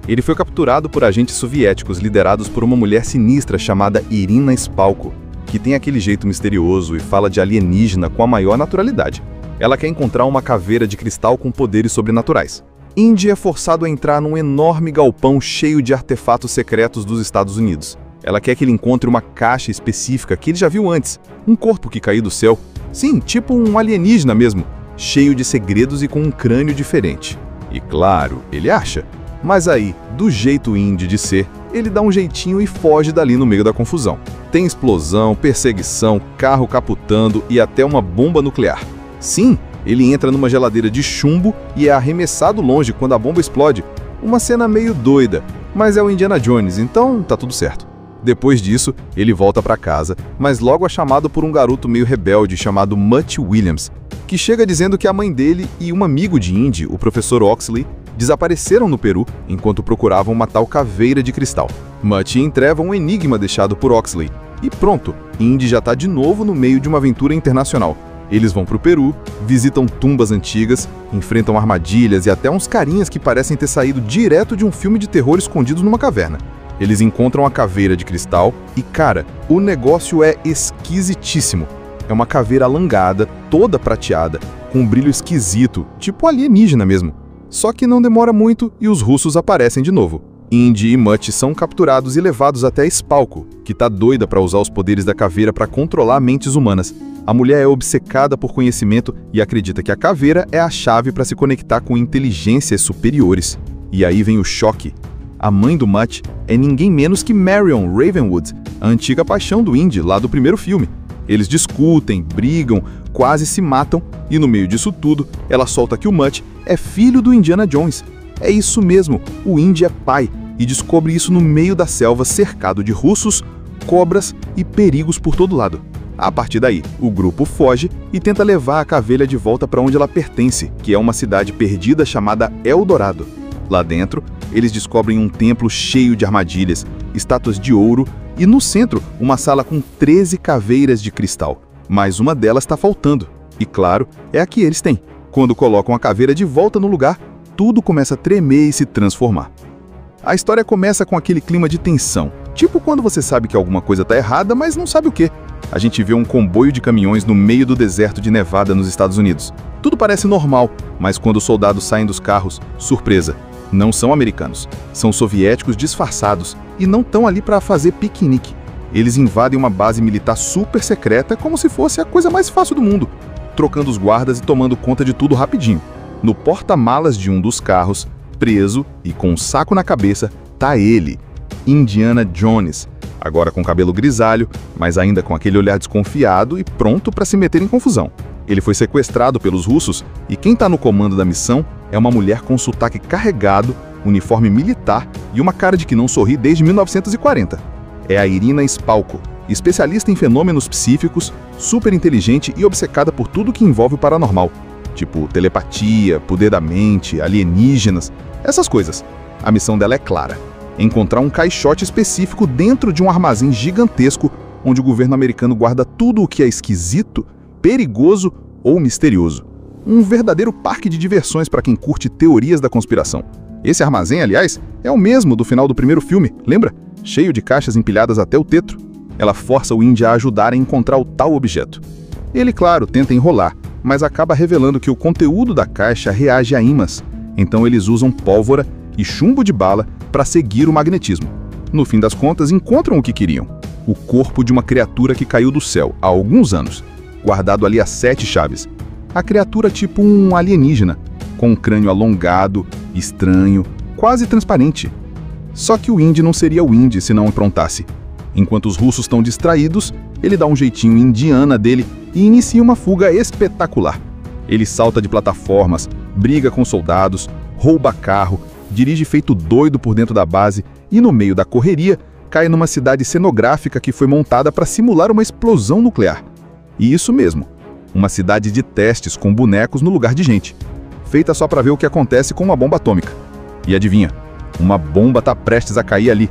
Ele foi capturado por agentes soviéticos liderados por uma mulher sinistra chamada Irina Spalk, que tem aquele jeito misterioso e fala de alienígena com a maior naturalidade. Ela quer encontrar uma caveira de cristal com poderes sobrenaturais. Indy é forçado a entrar num enorme galpão cheio de artefatos secretos dos Estados Unidos. Ela quer que ele encontre uma caixa específica que ele já viu antes, um corpo que caiu do céu. Sim, tipo um alienígena mesmo, cheio de segredos e com um crânio diferente. E claro, ele acha. Mas aí, do jeito Indy de ser, ele dá um jeitinho e foge dali no meio da confusão. Tem explosão, perseguição, carro capotando e até uma bomba nuclear. Sim, ele entra numa geladeira de chumbo e é arremessado longe quando a bomba explode. Uma cena meio doida, mas é o Indiana Jones, então tá tudo certo. Depois disso, ele volta para casa, mas logo é chamado por um garoto meio rebelde chamado Mutt Williams, que chega dizendo que a mãe dele e um amigo de Indy, o professor Oxley, desapareceram no Peru enquanto procuravam uma tal caveira de cristal. Mutt entreva um enigma deixado por Oxley. E pronto, Indy já tá de novo no meio de uma aventura internacional. Eles vão pro Peru, visitam tumbas antigas, enfrentam armadilhas e até uns carinhas que parecem ter saído direto de um filme de terror escondidos numa caverna. Eles encontram a caveira de cristal e, cara, o negócio é esquisitíssimo. É uma caveira alongada, toda prateada, com um brilho esquisito, tipo alienígena mesmo. Só que não demora muito e os russos aparecem de novo. Indy e Mutt são capturados e levados até Spalko, que tá doida para usar os poderes da caveira para controlar mentes humanas. A mulher é obcecada por conhecimento e acredita que a caveira é a chave para se conectar com inteligências superiores. E aí vem o choque. A mãe do Mutt é ninguém menos que Marion Ravenwood, a antiga paixão do Indy lá do primeiro filme. Eles discutem, brigam, quase se matam e no meio disso tudo, ela solta que o Mutt é filho do Indiana Jones. É isso mesmo, o Indy é pai e descobre isso no meio da selva cercado de russos, cobras e perigos por todo lado. A partir daí, o grupo foge e tenta levar a caveira de volta para onde ela pertence, que é uma cidade perdida chamada Eldorado. Lá dentro, eles descobrem um templo cheio de armadilhas, estátuas de ouro e no centro, uma sala com 13 caveiras de cristal. Mas uma delas está faltando. E claro, é a que eles têm. Quando colocam a caveira de volta no lugar, tudo começa a tremer e se transformar. A história começa com aquele clima de tensão, tipo quando você sabe que alguma coisa está errada, mas não sabe o quê. A gente vê um comboio de caminhões no meio do deserto de Nevada nos Estados Unidos. Tudo parece normal, mas quando os soldados saem dos carros, surpresa, não são americanos. São soviéticos disfarçados e não estão ali para fazer piquenique. Eles invadem uma base militar super secreta como se fosse a coisa mais fácil do mundo, trocando os guardas e tomando conta de tudo rapidinho. No porta-malas de um dos carros, preso e com um saco na cabeça, tá ele, Indiana Jones, agora com cabelo grisalho, mas ainda com aquele olhar desconfiado e pronto para se meter em confusão. Ele foi sequestrado pelos russos e quem tá no comando da missão é uma mulher com sotaque carregado, uniforme militar e uma cara de que não sorri desde 1940. É a Irina Spalko, especialista em fenômenos psíquicos, super inteligente e obcecada por tudo que envolve o paranormal, tipo telepatia, poder da mente, alienígenas, essas coisas. A missão dela é clara: encontrar um caixote específico dentro de um armazém gigantesco onde o governo americano guarda tudo o que é esquisito, perigoso ou misterioso. Um verdadeiro parque de diversões para quem curte teorias da conspiração. Esse armazém, aliás, é o mesmo do final do primeiro filme, lembra? Cheio de caixas empilhadas até o teto. Ela força o Indy a ajudar a encontrar o tal objeto. Ele, claro, tenta enrolar, mas acaba revelando que o conteúdo da caixa reage a ímãs. Então eles usam pólvora e chumbo de bala para seguir o magnetismo. No fim das contas, encontram o que queriam: o corpo de uma criatura que caiu do céu há alguns anos, guardado ali a 7 chaves. A criatura tipo um alienígena, com um crânio alongado, estranho, quase transparente. Só que o Indy não seria o Indy se não aprontasse. Enquanto os russos estão distraídos, ele dá um jeitinho indiana dele e inicia uma fuga espetacular. Ele salta de plataformas, briga com soldados, rouba carro, dirige feito doido por dentro da base e, no meio da correria, cai numa cidade cenográfica que foi montada para simular uma explosão nuclear. E isso mesmo, uma cidade de testes com bonecos no lugar de gente, feita só para ver o que acontece com uma bomba atômica. E adivinha, uma bomba está prestes a cair ali.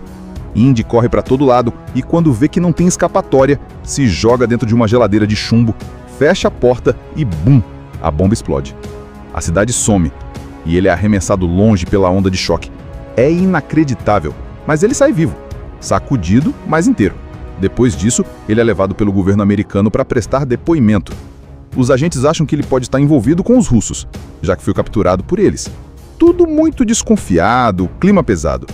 Indy corre para todo lado e, quando vê que não tem escapatória, se joga dentro de uma geladeira de chumbo, fecha a porta e bum, a bomba explode. A cidade some e ele é arremessado longe pela onda de choque. É inacreditável, mas ele sai vivo, sacudido, mas inteiro. Depois disso, ele é levado pelo governo americano para prestar depoimento. Os agentes acham que ele pode estar envolvido com os russos, já que foi capturado por eles. Tudo muito desconfiado, clima pesado.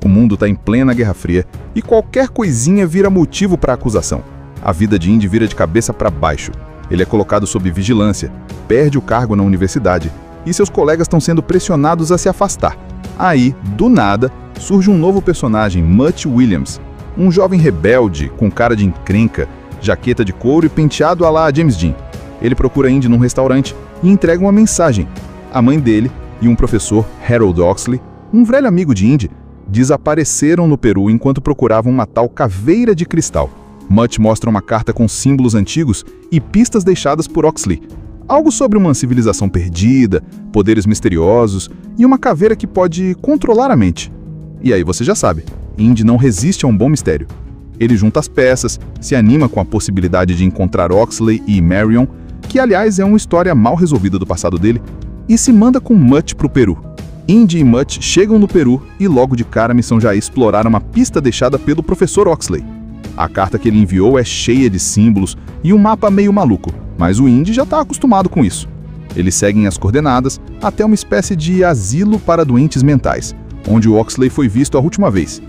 O mundo está em plena Guerra Fria e qualquer coisinha vira motivo para acusação. A vida de Indy vira de cabeça para baixo. Ele é colocado sob vigilância, perde o cargo na universidade e seus colegas estão sendo pressionados a se afastar. Aí, do nada, surge um novo personagem, Mutt Williams, um jovem rebelde com cara de encrenca, jaqueta de couro e penteado à la James Dean. Ele procura Indy num restaurante e entrega uma mensagem. A mãe dele e um professor, Harold Oxley, um velho amigo de Indy, desapareceram no Peru enquanto procuravam uma tal caveira de cristal. Mutt mostra uma carta com símbolos antigos e pistas deixadas por Oxley. Algo sobre uma civilização perdida, poderes misteriosos e uma caveira que pode controlar a mente. E aí você já sabe, Indy não resiste a um bom mistério. Ele junta as peças, se anima com a possibilidade de encontrar Oxley e Marion, que aliás é uma história mal resolvida do passado dele, e se manda com Mutt pro Peru. Indy e Mutt chegam no Peru e logo de cara a missão já é explorar uma pista deixada pelo professor Oxley. A carta que ele enviou é cheia de símbolos e um mapa meio maluco, mas o Indy já está acostumado com isso. Eles seguem as coordenadas até uma espécie de asilo para doentes mentais, onde o Oxley foi visto a última vez.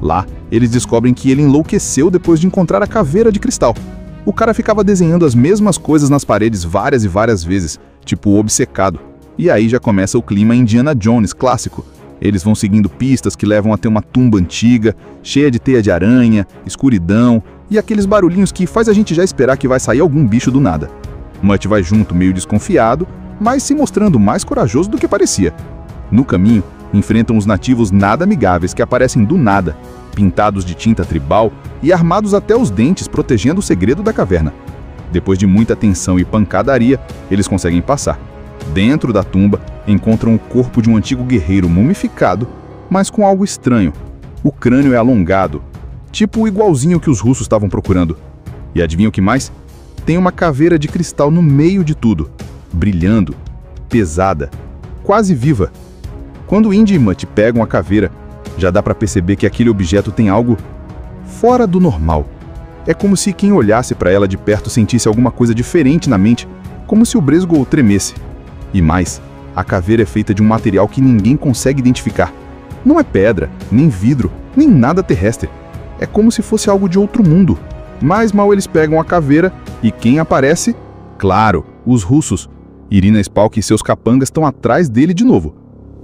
Lá, eles descobrem que ele enlouqueceu depois de encontrar a caveira de cristal. O cara ficava desenhando as mesmas coisas nas paredes várias e várias vezes, tipo obcecado. E aí já começa o clima Indiana Jones clássico. Eles vão seguindo pistas que levam até uma tumba antiga, cheia de teia de aranha, escuridão e aqueles barulhinhos que faz a gente já esperar que vai sair algum bicho do nada. Mutt vai junto meio desconfiado, mas se mostrando mais corajoso do que parecia. No caminho, enfrentam os nativos nada amigáveis que aparecem do nada, pintados de tinta tribal e armados até os dentes protegendo o segredo da caverna. Depois de muita tensão e pancadaria, eles conseguem passar. Dentro da tumba, encontram o corpo de um antigo guerreiro mumificado, mas com algo estranho. O crânio é alongado, tipo igualzinho que os russos estavam procurando. E adivinha o que mais? Tem uma caveira de cristal no meio de tudo, brilhando, pesada, quase viva. Quando Indy e Mutt pegam a caveira, já dá para perceber que aquele objeto tem algo fora do normal. É como se quem olhasse para ela de perto sentisse alguma coisa diferente na mente, como se o bresgo tremesse. E mais, a caveira é feita de um material que ninguém consegue identificar. Não é pedra, nem vidro, nem nada terrestre. É como se fosse algo de outro mundo. Mas mal eles pegam a caveira, e quem aparece? Claro, os russos. Irina Spalk e seus capangas estão atrás dele de novo.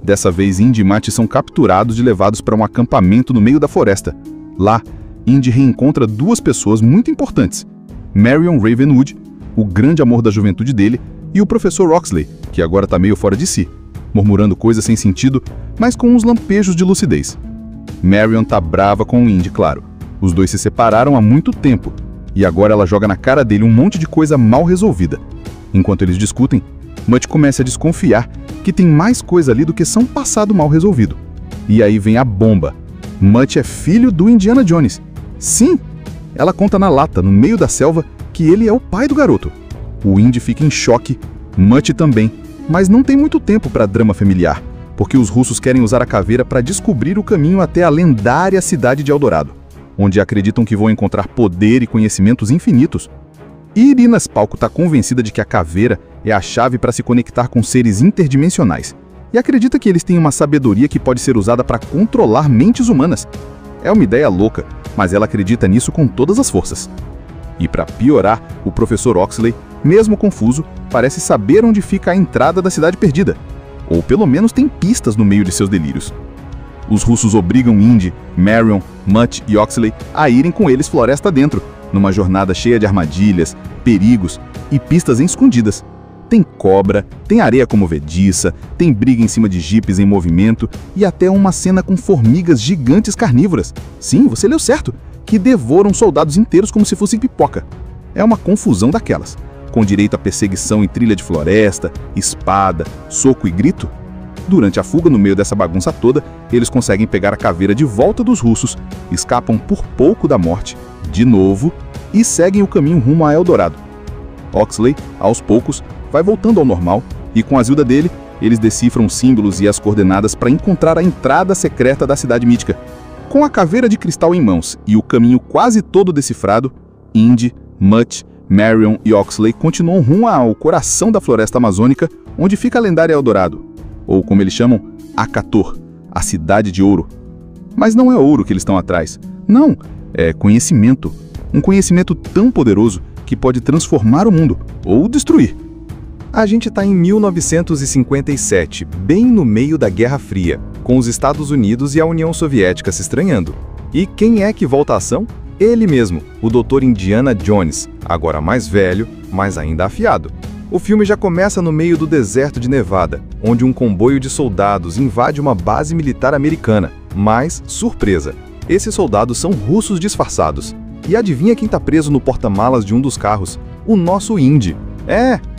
Dessa vez, Indy e Mutt são capturados e levados para um acampamento no meio da floresta. Lá, Indy reencontra duas pessoas muito importantes. Marion Ravenwood, o grande amor da juventude dele, e o professor Oxley, que agora está meio fora de si, murmurando coisas sem sentido, mas com uns lampejos de lucidez. Marion tá brava com o Indy, claro. Os dois se separaram há muito tempo, e agora ela joga na cara dele um monte de coisa mal resolvida. Enquanto eles discutem, Mutt começa a desconfiar que tem mais coisa ali do que só um passado mal resolvido. E aí vem a bomba. Mutt é filho do Indiana Jones. Sim! Ela conta na lata, no meio da selva, que ele é o pai do garoto. O Indy fica em choque, Mutt também, mas não tem muito tempo para drama familiar, porque os russos querem usar a caveira para descobrir o caminho até a lendária cidade de Eldorado, onde acreditam que vão encontrar poder e conhecimentos infinitos. E Irina Spalk está convencida de que a caveira é a chave para se conectar com seres interdimensionais, e acredita que eles têm uma sabedoria que pode ser usada para controlar mentes humanas. É uma ideia louca, mas ela acredita nisso com todas as forças. E para piorar, o professor Oxley, mesmo confuso, parece saber onde fica a entrada da cidade perdida. Ou pelo menos tem pistas no meio de seus delírios. Os russos obrigam Indy, Marion, Mutt e Oxley a irem com eles floresta dentro, numa jornada cheia de armadilhas, perigos e pistas escondidas. Tem cobra, tem areia como movediça, tem briga em cima de jipes em movimento e até uma cena com formigas gigantes carnívoras. Sim, você leu certo, que devoram soldados inteiros como se fossem pipoca. É uma confusão daquelas, com direito a perseguição em trilha de floresta, espada, soco e grito. Durante a fuga no meio dessa bagunça toda, eles conseguem pegar a caveira de volta dos russos, escapam por pouco da morte, de novo, e seguem o caminho rumo a Eldorado. Oxley, aos poucos, vai voltando ao normal, e com a ajuda dele, eles decifram os símbolos e as coordenadas para encontrar a entrada secreta da cidade mítica. Com a caveira de cristal em mãos e o caminho quase todo decifrado, Indy, Mutt, Marion e Oxley continuam rumo ao coração da floresta amazônica, onde fica a lendária Eldorado, ou como eles chamam, Akator, a cidade de ouro. Mas não é ouro que eles estão atrás. Não, é conhecimento. Um conhecimento tão poderoso que pode transformar o mundo, ou destruir. A gente está em 1957, bem no meio da Guerra Fria. com os Estados Unidos e a União Soviética se estranhando. E quem é que volta à ação? Ele mesmo, o Dr. Indiana Jones, agora mais velho, mas ainda afiado. O filme já começa no meio do deserto de Nevada, onde um comboio de soldados invade uma base militar americana. Mas, surpresa, esses soldados são russos disfarçados. E adivinha quem está preso no porta-malas de um dos carros? O nosso Indy.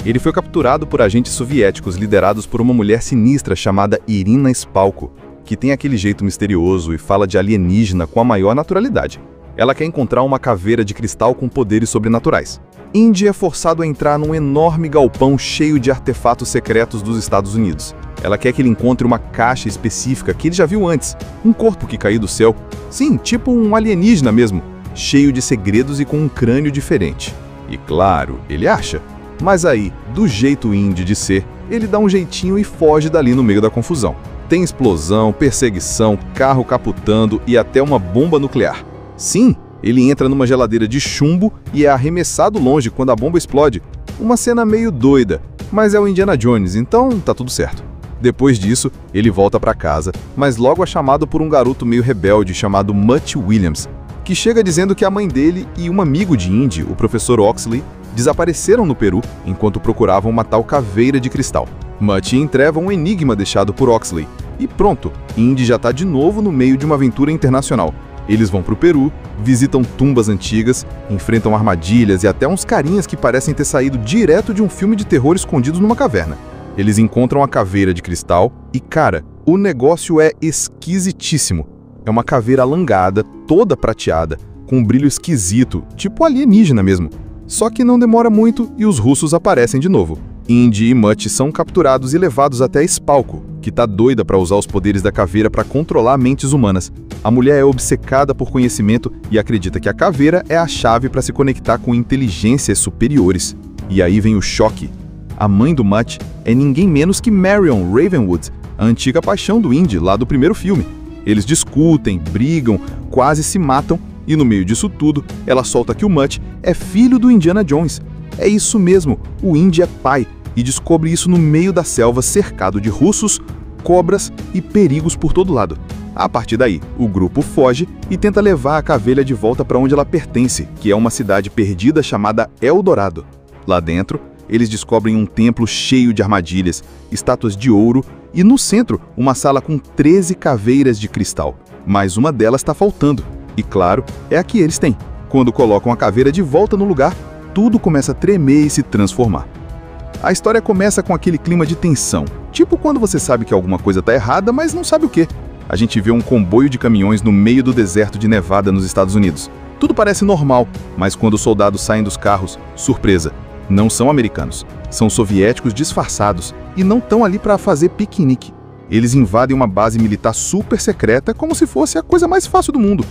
Ele foi capturado por agentes soviéticos liderados por uma mulher sinistra chamada Irina Spalko, que tem aquele jeito misterioso e fala de alienígena com a maior naturalidade. Ela quer encontrar uma caveira de cristal com poderes sobrenaturais. Indy é forçado a entrar num enorme galpão cheio de artefatos secretos dos Estados Unidos. Ela quer que ele encontre uma caixa específica que ele já viu antes, um corpo que caiu do céu. Sim, tipo um alienígena mesmo, cheio de segredos e com um crânio diferente. E claro, ele acha. Mas aí, do jeito Indy de ser, ele dá um jeitinho e foge dali no meio da confusão. Tem explosão, perseguição, carro capotando e até uma bomba nuclear. Sim, ele entra numa geladeira de chumbo e é arremessado longe quando a bomba explode. Uma cena meio doida, mas é o Indiana Jones, então tá tudo certo. Depois disso, ele volta para casa, mas logo é chamado por um garoto meio rebelde chamado Mutt Williams, que chega dizendo que a mãe dele e um amigo de Indy, o professor Oxley, desapareceram no Peru enquanto procuravam uma tal caveira de cristal. Mutt entreva um enigma deixado por Oxley. E pronto, Indy já está de novo no meio de uma aventura internacional. Eles vão para o Peru, visitam tumbas antigas, enfrentam armadilhas e até uns carinhas que parecem ter saído direto de um filme de terror escondidos numa caverna. Eles encontram a caveira de cristal e, cara, o negócio é esquisitíssimo. É uma caveira alongada, toda prateada, com um brilho esquisito, tipo alienígena mesmo. Só que não demora muito e os russos aparecem de novo. Indy e Mutt são capturados e levados até a Spalko, que tá doida para usar os poderes da caveira para controlar mentes humanas. A mulher é obcecada por conhecimento e acredita que a caveira é a chave para se conectar com inteligências superiores. E aí vem o choque. A mãe do Mutt é ninguém menos que Marion Ravenwood, a antiga paixão do Indy lá do primeiro filme. Eles discutem, brigam, quase se matam e no meio disso tudo, ela solta que o Mutt é filho do Indiana Jones. É isso mesmo, o Indy é pai e descobre isso no meio da selva cercado de russos, cobras e perigos por todo lado. A partir daí, o grupo foge e tenta levar a caveira de volta para onde ela pertence, que é uma cidade perdida chamada Eldorado. Lá dentro, eles descobrem um templo cheio de armadilhas, estátuas de ouro e no centro, uma sala com 13 caveiras de cristal. Mas uma delas está faltando. E claro, é a que eles têm. Quando colocam a caveira de volta no lugar, tudo começa a tremer e se transformar. A história começa com aquele clima de tensão, tipo quando você sabe que alguma coisa está errada, mas não sabe o quê. A gente vê um comboio de caminhões no meio do deserto de Nevada, nos Estados Unidos. Tudo parece normal, mas quando os soldados saem dos carros, surpresa, não são americanos. São soviéticos disfarçados e não estão ali para fazer piquenique. Eles invadem uma base militar super secreta como se fosse a coisa mais fácil do mundo,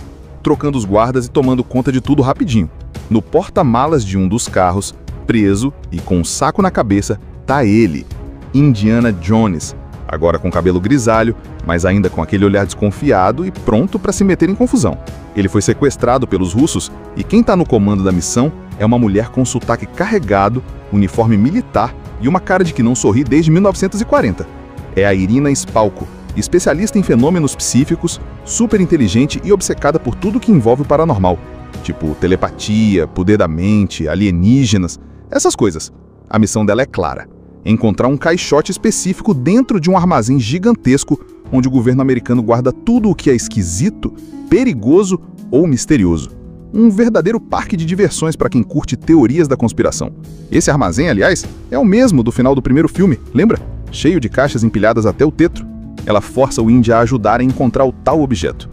trocando os guardas e tomando conta de tudo rapidinho. No porta-malas de um dos carros, preso e com um saco na cabeça, tá ele, Indiana Jones, agora com cabelo grisalho, mas ainda com aquele olhar desconfiado e pronto para se meter em confusão. Ele foi sequestrado pelos russos e quem está no comando da missão é uma mulher com sotaque carregado, uniforme militar e uma cara de que não sorri desde 1940. É a Irina Spalko, especialista em fenômenos psíquicos, super inteligente e obcecada por tudo que envolve o paranormal, tipo telepatia, poder da mente, alienígenas, essas coisas. A missão dela é clara: encontrar um caixote específico dentro de um armazém gigantesco onde o governo americano guarda tudo o que é esquisito, perigoso ou misterioso. Um verdadeiro parque de diversões para quem curte teorias da conspiração. Esse armazém, aliás, é o mesmo do final do primeiro filme, lembra? Cheio de caixas empilhadas até o teto. Ela força o Indy a ajudar a encontrar o tal objeto.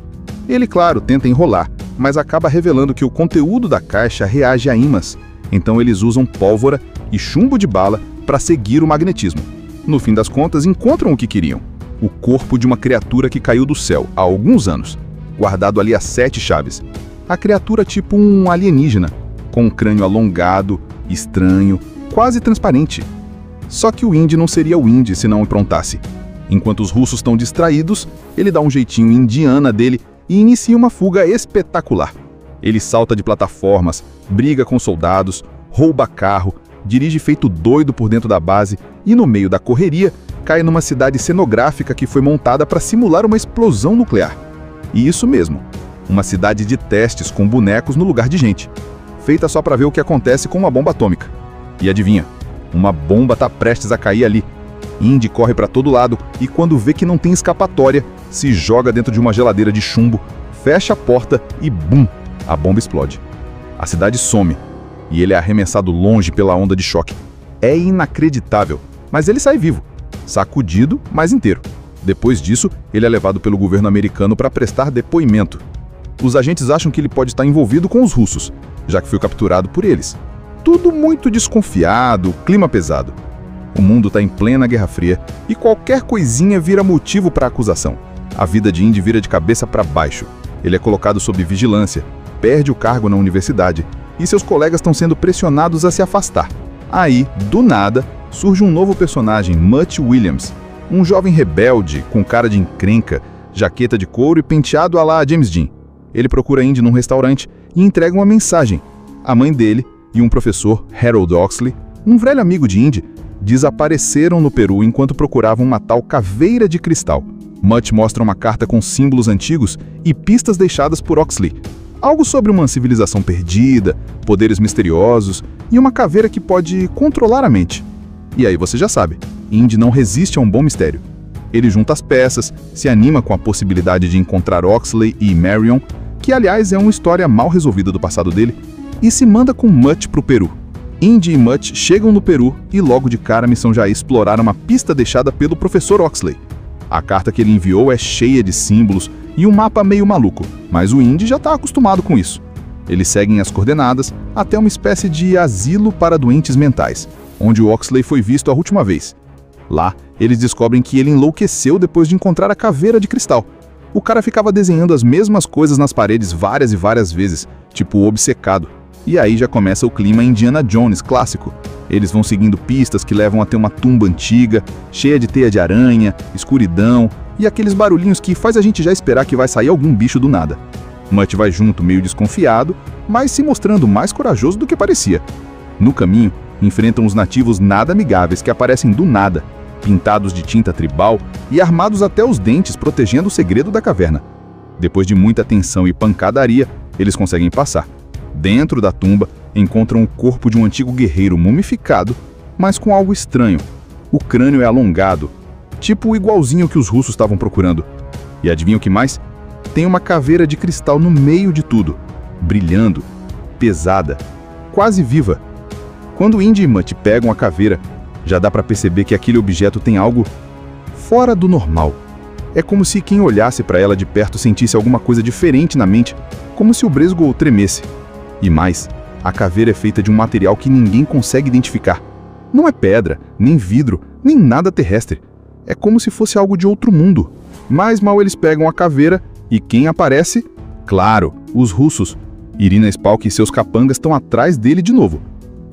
Ele, claro, tenta enrolar, mas acaba revelando que o conteúdo da caixa reage a ímãs. Então eles usam pólvora e chumbo de bala para seguir o magnetismo. No fim das contas, encontram o que queriam: o corpo de uma criatura que caiu do céu há alguns anos, guardado ali a 7 chaves. A criatura tipo um alienígena, com um crânio alongado, estranho, quase transparente. Só que o Indy não seria o Indy se não improntasse. Enquanto os russos estão distraídos, ele dá um jeitinho indiana dele e inicia uma fuga espetacular. Ele salta de plataformas, briga com soldados, rouba carro, dirige feito doido por dentro da base e no meio da correria, cai numa cidade cenográfica que foi montada para simular uma explosão nuclear. E isso mesmo, uma cidade de testes com bonecos no lugar de gente, feita só para ver o que acontece com uma bomba atômica. E adivinha, uma bomba tá prestes a cair ali. Indy corre para todo lado e quando vê que não tem escapatória, se joga dentro de uma geladeira de chumbo, fecha a porta e bum, a bomba explode. A cidade some e ele é arremessado longe pela onda de choque. É inacreditável, mas ele sai vivo, sacudido, mas inteiro. Depois disso, ele é levado pelo governo americano para prestar depoimento. Os agentes acham que ele pode estar envolvido com os russos, já que foi capturado por eles. Tudo muito desconfiado, clima pesado. O mundo está em plena Guerra Fria e qualquer coisinha vira motivo para acusação. A vida de Indy vira de cabeça para baixo. Ele é colocado sob vigilância, perde o cargo na universidade e seus colegas estão sendo pressionados a se afastar. Aí, do nada, surge um novo personagem, Mutt Williams, um jovem rebelde com cara de encrenca, jaqueta de couro e penteado à la James Dean. Ele procura Indy num restaurante e entrega uma mensagem. A mãe dele e um professor, Harold Oxley, um velho amigo de Indy, desapareceram no Peru enquanto procuravam uma tal caveira de cristal. Mutt mostra uma carta com símbolos antigos e pistas deixadas por Oxley. Algo sobre uma civilização perdida, poderes misteriosos e uma caveira que pode controlar a mente. E aí você já sabe, Indy não resiste a um bom mistério. Ele junta as peças, se anima com a possibilidade de encontrar Oxley e Marion, que aliás é uma história mal resolvida do passado dele, e se manda com Mutt para o Peru. Indy e Mutt chegam no Peru e logo de cara a missão já é explorar uma pista deixada pelo professor Oxley. A carta que ele enviou é cheia de símbolos e um mapa meio maluco, mas o Indy já está acostumado com isso. Eles seguem as coordenadas até uma espécie de asilo para doentes mentais, onde o Oxley foi visto a última vez. Lá, eles descobrem que ele enlouqueceu depois de encontrar a caveira de cristal. O cara ficava desenhando as mesmas coisas nas paredes várias e várias vezes, tipo obcecado. E aí já começa o clima Indiana Jones clássico. Eles vão seguindo pistas que levam até uma tumba antiga, cheia de teia de aranha, escuridão e aqueles barulhinhos que faz a gente já esperar que vai sair algum bicho do nada. Mutt vai junto meio desconfiado, mas se mostrando mais corajoso do que parecia. No caminho, enfrentam os nativos nada amigáveis que aparecem do nada, pintados de tinta tribal e armados até os dentes protegendo o segredo da caverna. Depois de muita tensão e pancadaria, eles conseguem passar. Dentro da tumba, encontram o corpo de um antigo guerreiro mumificado, mas com algo estranho. O crânio é alongado, tipo igualzinho que os russos estavam procurando. E adivinha o que mais? Tem uma caveira de cristal no meio de tudo, brilhando, pesada, quase viva. Quando Indy e Mutt pegam a caveira, já dá para perceber que aquele objeto tem algo fora do normal. É como se quem olhasse para ela de perto sentisse alguma coisa diferente na mente, como se o bresgo tremesse. E mais, a caveira é feita de um material que ninguém consegue identificar. Não é pedra, nem vidro, nem nada terrestre. É como se fosse algo de outro mundo. Mas mal eles pegam a caveira, e quem aparece? Claro, os russos. Irina Spalk e seus capangas estão atrás dele de novo.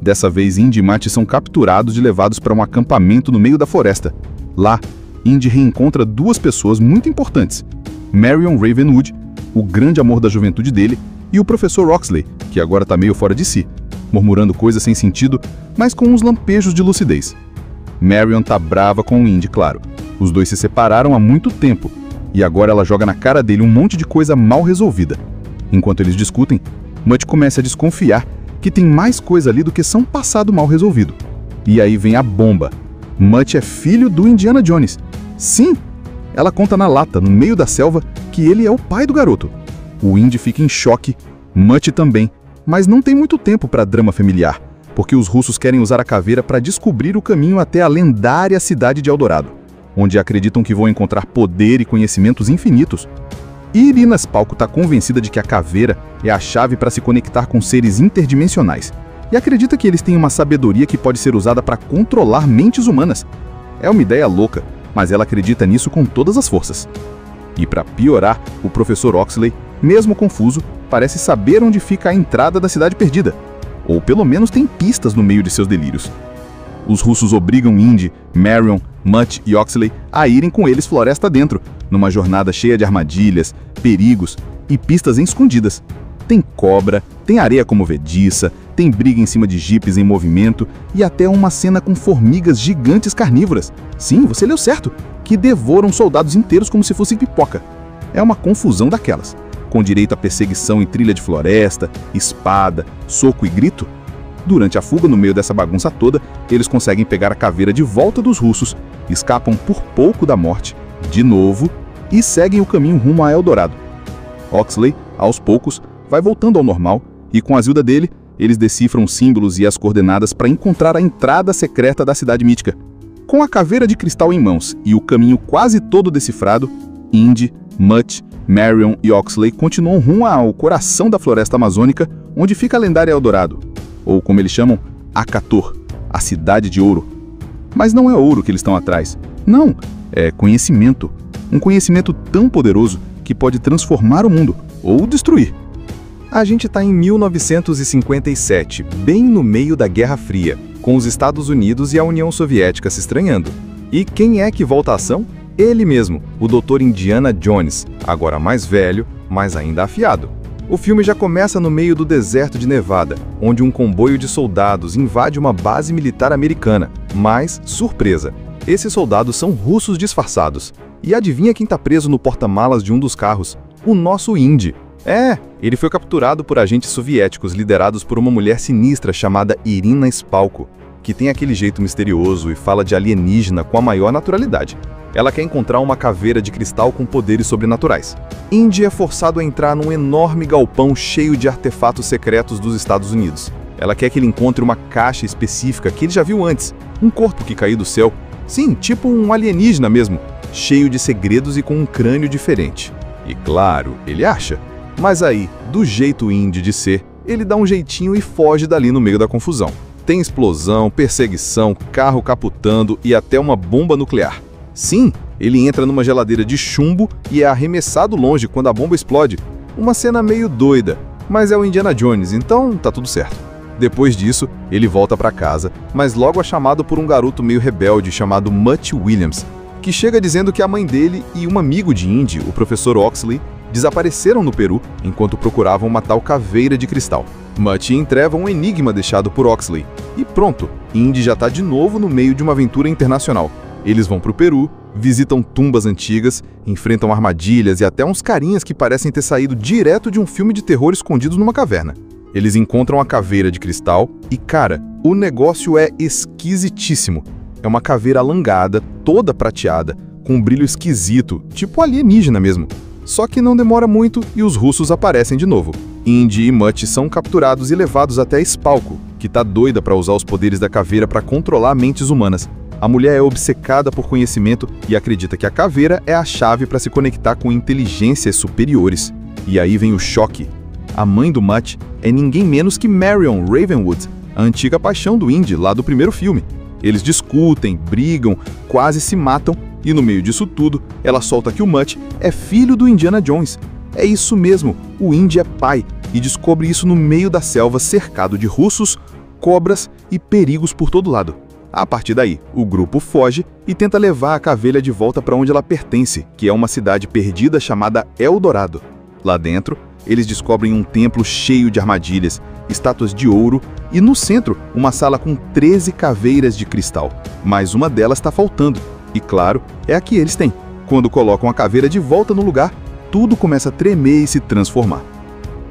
Dessa vez, Indy e Mutt são capturados e levados para um acampamento no meio da floresta. Lá, Indy reencontra duas pessoas muito importantes. Marion Ravenwood, o grande amor da juventude dele, e o professor Oxley, que agora está meio fora de si, murmurando coisas sem sentido, mas com uns lampejos de lucidez. Marion tá brava com o Indy, claro. Os dois se separaram há muito tempo, e agora ela joga na cara dele um monte de coisa mal resolvida. Enquanto eles discutem, Mutt começa a desconfiar que tem mais coisa ali do que só um passado mal resolvido. E aí vem a bomba. Mutt é filho do Indiana Jones. Sim! Ela conta na lata, no meio da selva, que ele é o pai do garoto. O Indy fica em choque, Mutt também, mas não tem muito tempo para drama familiar, porque os russos querem usar a caveira para descobrir o caminho até a lendária cidade de Eldorado, onde acreditam que vão encontrar poder e conhecimentos infinitos. E Irina Spalk está convencida de que a caveira é a chave para se conectar com seres interdimensionais, e acredita que eles têm uma sabedoria que pode ser usada para controlar mentes humanas. É uma ideia louca, mas ela acredita nisso com todas as forças. E para piorar, o professor Oxley, mesmo confuso, parece saber onde fica a entrada da cidade perdida. Ou pelo menos tem pistas no meio de seus delírios. Os russos obrigam Indy, Marion, Mutt e Oxley a irem com eles floresta dentro, numa jornada cheia de armadilhas, perigos e pistas escondidas. Tem cobra, tem areia como movediça, tem briga em cima de jipes em movimento e até uma cena com formigas gigantes carnívoras. Sim, você leu certo, que devoram soldados inteiros como se fossem pipoca. É uma confusão daquelas, com direito a perseguição em trilha de floresta, espada, soco e grito. Durante a fuga no meio dessa bagunça toda, eles conseguem pegar a caveira de volta dos russos, escapam por pouco da morte, de novo, e seguem o caminho rumo a Eldorado. Oxley, aos poucos, vai voltando ao normal e, com a ajuda dele, eles decifram os símbolos e as coordenadas para encontrar a entrada secreta da cidade mítica. Com a caveira de cristal em mãos e o caminho quase todo decifrado, Indy, Mutt, Marion e Oxley continuam rumo ao coração da floresta amazônica, onde fica a lendária Eldorado, ou como eles chamam, Acator, a Cidade de Ouro. Mas não é ouro que eles estão atrás. Não, é conhecimento. Um conhecimento tão poderoso que pode transformar o mundo, ou destruir. A gente está em 1957, bem no meio da Guerra Fria, com os Estados Unidos e a União Soviética se estranhando. E quem é que volta à ação? Ele mesmo, o Dr. Indiana Jones, agora mais velho, mas ainda afiado. O filme já começa no meio do deserto de Nevada, onde um comboio de soldados invade uma base militar americana. Mas, surpresa, esses soldados são russos disfarçados. E adivinha quem está preso no porta-malas de um dos carros? O nosso Indy. Ele foi capturado por agentes soviéticos liderados por uma mulher sinistra chamada Irina Spalko, que tem aquele jeito misterioso e fala de alienígena com a maior naturalidade. Ela quer encontrar uma caveira de cristal com poderes sobrenaturais. Indy é forçado a entrar num enorme galpão cheio de artefatos secretos dos Estados Unidos. Ela quer que ele encontre uma caixa específica que ele já viu antes, um corpo que caiu do céu. Sim, tipo um alienígena mesmo, cheio de segredos e com um crânio diferente. E claro, ele acha. Mas aí, do jeito Indy de ser, ele dá um jeitinho e foge dali no meio da confusão. Tem explosão, perseguição, carro capotando e até uma bomba nuclear. Sim, ele entra numa geladeira de chumbo e é arremessado longe quando a bomba explode. Uma cena meio doida, mas é o Indiana Jones, então tá tudo certo. Depois disso, ele volta para casa, mas logo é chamado por um garoto meio rebelde chamado Mutt Williams, que chega dizendo que a mãe dele e um amigo de Indy, o professor Oxley, desapareceram no Peru enquanto procuravam uma tal caveira de cristal. Mutt entreva um enigma deixado por Oxley. E pronto, Indy já está de novo no meio de uma aventura internacional. Eles vão pro Peru, visitam tumbas antigas, enfrentam armadilhas e até uns carinhas que parecem ter saído direto de um filme de terror escondidos numa caverna. Eles encontram a caveira de cristal e, cara, o negócio é esquisitíssimo. É uma caveira alongada, toda prateada, com um brilho esquisito, tipo alienígena mesmo. Só que não demora muito e os russos aparecem de novo. Indy e Mutt são capturados e levados até Spalko, que tá doida para usar os poderes da caveira para controlar mentes humanas. A mulher é obcecada por conhecimento e acredita que a caveira é a chave para se conectar com inteligências superiores. E aí vem o choque. A mãe do Mutt é ninguém menos que Marion Ravenwood, a antiga paixão do Indy lá do primeiro filme. Eles discutem, brigam, quase se matam e no meio disso tudo, ela solta que o Mutt é filho do Indiana Jones. É isso mesmo, o Indy é pai e descobre isso no meio da selva cercado de russos, cobras e perigos por todo lado. A partir daí, o grupo foge e tenta levar a caveira de volta para onde ela pertence, que é uma cidade perdida chamada Eldorado. Lá dentro, eles descobrem um templo cheio de armadilhas, estátuas de ouro e no centro, uma sala com 13 caveiras de cristal. Mas uma delas está faltando. E claro, é a que eles têm. Quando colocam a caveira de volta no lugar, tudo começa a tremer e se transformar.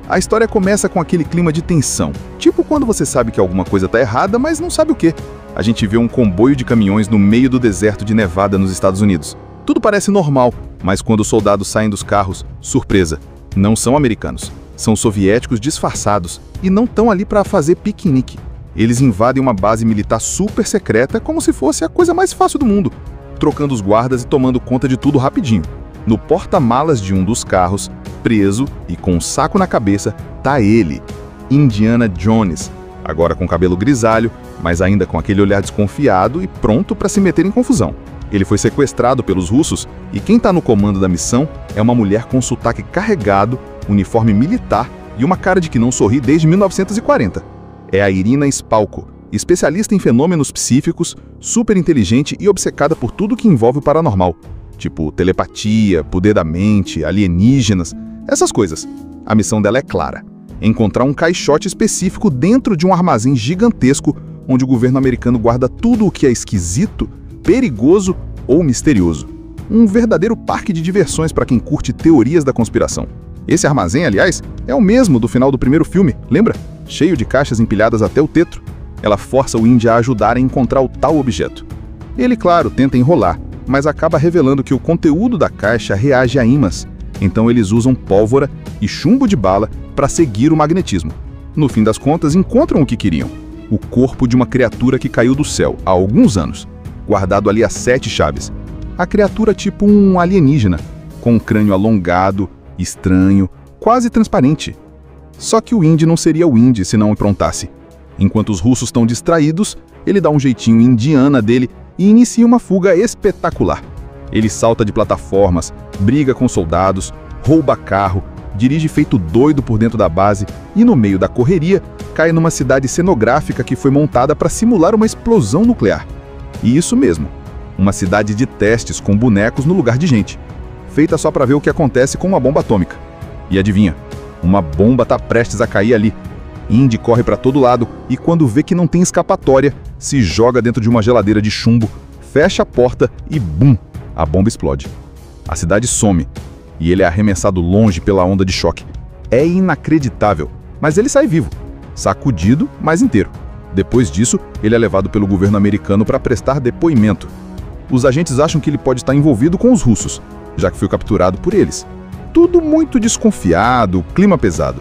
A história começa com aquele clima de tensão, tipo quando você sabe que alguma coisa está errada, mas não sabe o quê. A gente vê um comboio de caminhões no meio do deserto de Nevada nos Estados Unidos. Tudo parece normal, mas quando os soldados saem dos carros, surpresa, não são americanos. São soviéticos disfarçados e não estão ali para fazer piquenique. Eles invadem uma base militar super secreta como se fosse a coisa mais fácil do mundo, trocando os guardas e tomando conta de tudo rapidinho. No porta-malas de um dos carros, preso e com um saco na cabeça, tá ele, Indiana Jones, agora com cabelo grisalho, mas ainda com aquele olhar desconfiado e pronto para se meter em confusão. Ele foi sequestrado pelos russos e quem está no comando da missão é uma mulher com sotaque carregado, uniforme militar e uma cara de que não sorri desde 1940. É a Irina Spalko, especialista em fenômenos psíquicos, super inteligente e obcecada por tudo que envolve o paranormal, tipo telepatia, poder da mente, alienígenas, essas coisas. A missão dela é clara: encontrar um caixote específico dentro de um armazém gigantesco onde o governo americano guarda tudo o que é esquisito, perigoso ou misterioso. Um verdadeiro parque de diversões para quem curte teorias da conspiração. Esse armazém, aliás, é o mesmo do final do primeiro filme, lembra? Cheio de caixas empilhadas até o teto. Ela força o Indy a ajudar a encontrar o tal objeto. Ele, claro, tenta enrolar, mas acaba revelando que o conteúdo da caixa reage a ímãs. Então eles usam pólvora e chumbo de bala para seguir o magnetismo. No fim das contas, encontram o que queriam. O corpo de uma criatura que caiu do céu há alguns anos, guardado ali a 7 chaves. A criatura tipo um alienígena, com um crânio alongado, estranho, quase transparente. Só que o Indy não seria o Indy se não aprontasse. Enquanto os russos estão distraídos, ele dá um jeitinho indiana dele e inicia uma fuga espetacular. Ele salta de plataformas, briga com soldados, rouba carro, dirige feito doido por dentro da base e, no meio da correria, cai numa cidade cenográfica que foi montada para simular uma explosão nuclear. E isso mesmo, uma cidade de testes com bonecos no lugar de gente, feita só para ver o que acontece com uma bomba atômica. E adivinha, uma bomba está prestes a cair ali. Indy corre para todo lado e, quando vê que não tem escapatória, se joga dentro de uma geladeira de chumbo, fecha a porta e bum! A bomba explode. A cidade some e ele é arremessado longe pela onda de choque. É inacreditável, mas ele sai vivo, sacudido, mas inteiro. Depois disso, ele é levado pelo governo americano para prestar depoimento. Os agentes acham que ele pode estar envolvido com os russos, já que foi capturado por eles. Tudo muito desconfiado, clima pesado.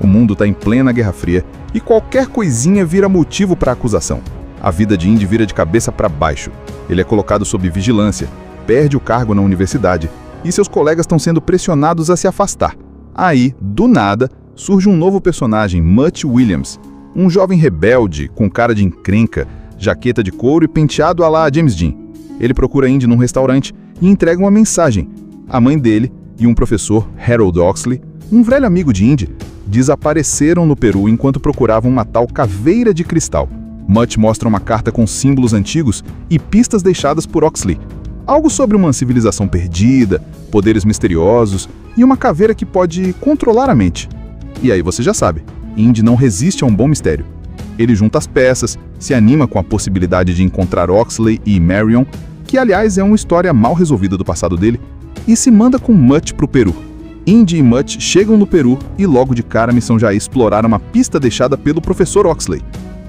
O mundo está em plena Guerra Fria e qualquer coisinha vira motivo para acusação. A vida de Indy vira de cabeça para baixo. Ele é colocado sob vigilância, perde o cargo na universidade e seus colegas estão sendo pressionados a se afastar. Aí, do nada, surge um novo personagem, Mutt Williams, um jovem rebelde com cara de encrenca, jaqueta de couro e penteado à la James Dean. Ele procura Indy num restaurante e entrega uma mensagem. A mãe dele e um professor, Harold Oxley, um velho amigo de Indy, desapareceram no Peru enquanto procuravam uma tal caveira de cristal. Mutt mostra uma carta com símbolos antigos e pistas deixadas por Oxley. Algo sobre uma civilização perdida, poderes misteriosos e uma caveira que pode controlar a mente. E aí você já sabe, Indy não resiste a um bom mistério. Ele junta as peças, se anima com a possibilidade de encontrar Oxley e Marion, que aliás é uma história mal resolvida do passado dele, e se manda com Mutt pro Peru. Indy e Mutt chegam no Peru e logo de cara a missão já é explorar uma pista deixada pelo professor Oxley.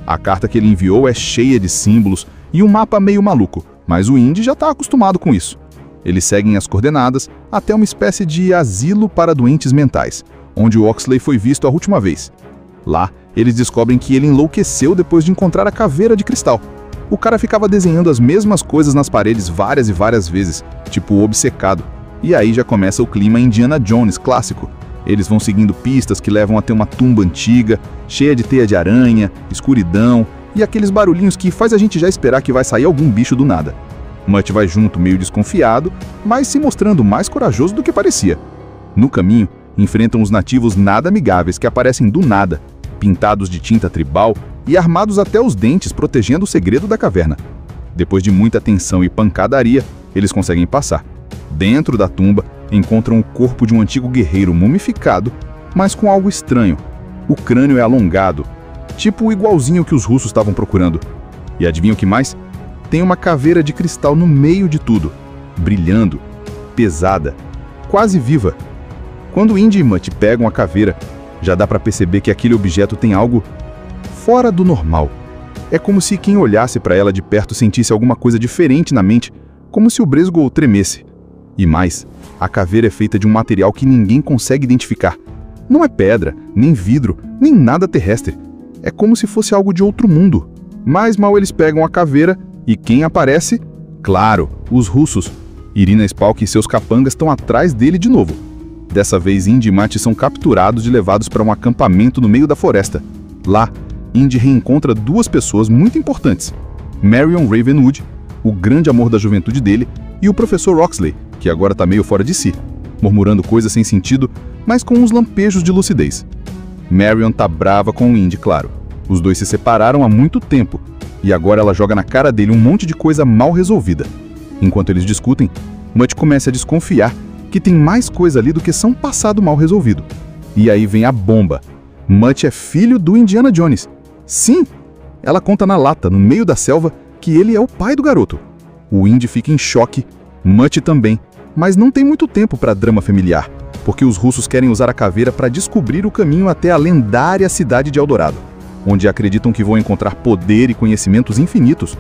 A carta que ele enviou é cheia de símbolos e um mapa meio maluco, mas o Indy já está acostumado com isso. Eles seguem as coordenadas até uma espécie de asilo para doentes mentais, onde o Oxley foi visto a última vez. Lá, eles descobrem que ele enlouqueceu depois de encontrar a caveira de cristal. O cara ficava desenhando as mesmas coisas nas paredes várias e várias vezes, tipo obcecado. E aí já começa o clima Indiana Jones clássico. Eles vão seguindo pistas que levam até uma tumba antiga, cheia de teia de aranha, escuridão e aqueles barulhinhos que faz a gente já esperar que vai sair algum bicho do nada. Mutt vai junto meio desconfiado, mas se mostrando mais corajoso do que parecia. No caminho, enfrentam os nativos nada amigáveis que aparecem do nada, pintados de tinta tribal e armados até os dentes protegendo o segredo da caverna. Depois de muita tensão e pancadaria, eles conseguem passar. Dentro da tumba, encontram o corpo de um antigo guerreiro mumificado, mas com algo estranho. O crânio é alongado, tipo igualzinho que os russos estavam procurando. E adivinha o que mais? Tem uma caveira de cristal no meio de tudo, brilhando, pesada, quase viva. Quando Indy e Mutt pegam a caveira, já dá para perceber que aquele objeto tem algo fora do normal. É como se quem olhasse para ela de perto sentisse alguma coisa diferente na mente, como se o bresgo tremesse. E mais, a caveira é feita de um material que ninguém consegue identificar. Não é pedra, nem vidro, nem nada terrestre. É como se fosse algo de outro mundo. Mas mal eles pegam a caveira, e quem aparece? Claro, os russos. Irina Spalk e seus capangas estão atrás dele de novo. Dessa vez, Indy e Mutt são capturados e levados para um acampamento no meio da floresta. Lá, Indy reencontra duas pessoas muito importantes. Marion Ravenwood, o grande amor da juventude dele, e o professor Oxley, que agora está meio fora de si, murmurando coisas sem sentido, mas com uns lampejos de lucidez. Marion tá brava com o Indy, claro. Os dois se separaram há muito tempo, e agora ela joga na cara dele um monte de coisa mal resolvida. Enquanto eles discutem, Mutt começa a desconfiar que tem mais coisa ali do que só um passado mal resolvido. E aí vem a bomba. Mutt é filho do Indiana Jones. Sim! Ela conta na lata, no meio da selva, que ele é o pai do garoto. O Indy fica em choque, Mutt também, mas não tem muito tempo para drama familiar, porque os russos querem usar a caveira para descobrir o caminho até a lendária cidade de Eldorado, onde acreditam que vão encontrar poder e conhecimentos infinitos.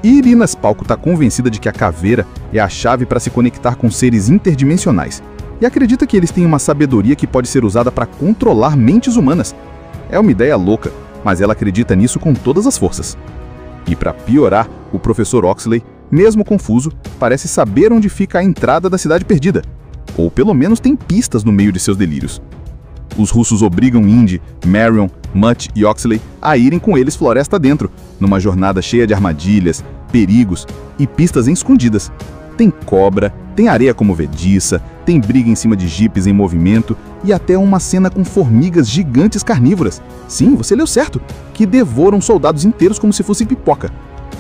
E Irina Spalko está convencida de que a caveira é a chave para se conectar com seres interdimensionais, e acredita que eles têm uma sabedoria que pode ser usada para controlar mentes humanas. É uma ideia louca, mas ela acredita nisso com todas as forças. E para piorar, o professor Oxley, mesmo confuso, parece saber onde fica a entrada da Cidade Perdida, ou pelo menos tem pistas no meio de seus delírios. Os russos obrigam Indy, Marion, Mutt e Oxley a irem com eles floresta dentro, numa jornada cheia de armadilhas, perigos e pistas escondidas. Tem cobra, tem areia como vediça, tem briga em cima de jipes em movimento e até uma cena com formigas gigantes carnívoras. Sim, você leu certo, que devoram soldados inteiros como se fosse pipoca.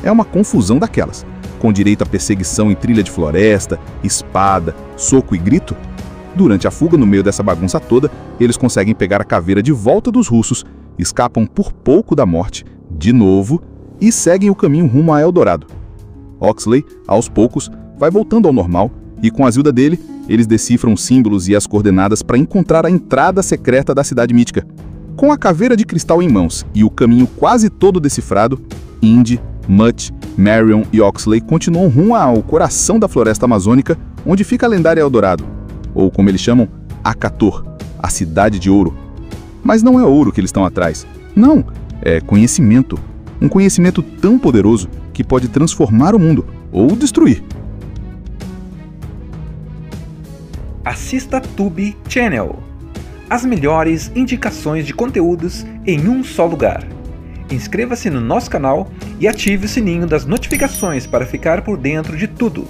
É uma confusão daquelas, com direito a perseguição em trilha de floresta, espada, soco e grito. Durante a fuga no meio dessa bagunça toda, eles conseguem pegar a caveira de volta dos russos, escapam por pouco da morte, de novo, e seguem o caminho rumo a Eldorado. Oxley, aos poucos, vai voltando ao normal, e com a ajuda dele, eles decifram os símbolos e as coordenadas para encontrar a entrada secreta da cidade mítica. Com a caveira de cristal em mãos e o caminho quase todo decifrado, Indy, Mutt, Marion e Oxley continuam rumo ao coração da floresta amazônica, onde fica a lendária Eldorado, ou como eles chamam, Akator, a Cidade de Ouro. Mas não é ouro que eles estão atrás. Não, é conhecimento. Um conhecimento tão poderoso que pode transformar o mundo, ou destruir.
Assista Tube Channel. As melhores indicações de conteúdos em um só lugar. Inscreva-se no nosso canal e ative o sininho das notificações para ficar por dentro de tudo.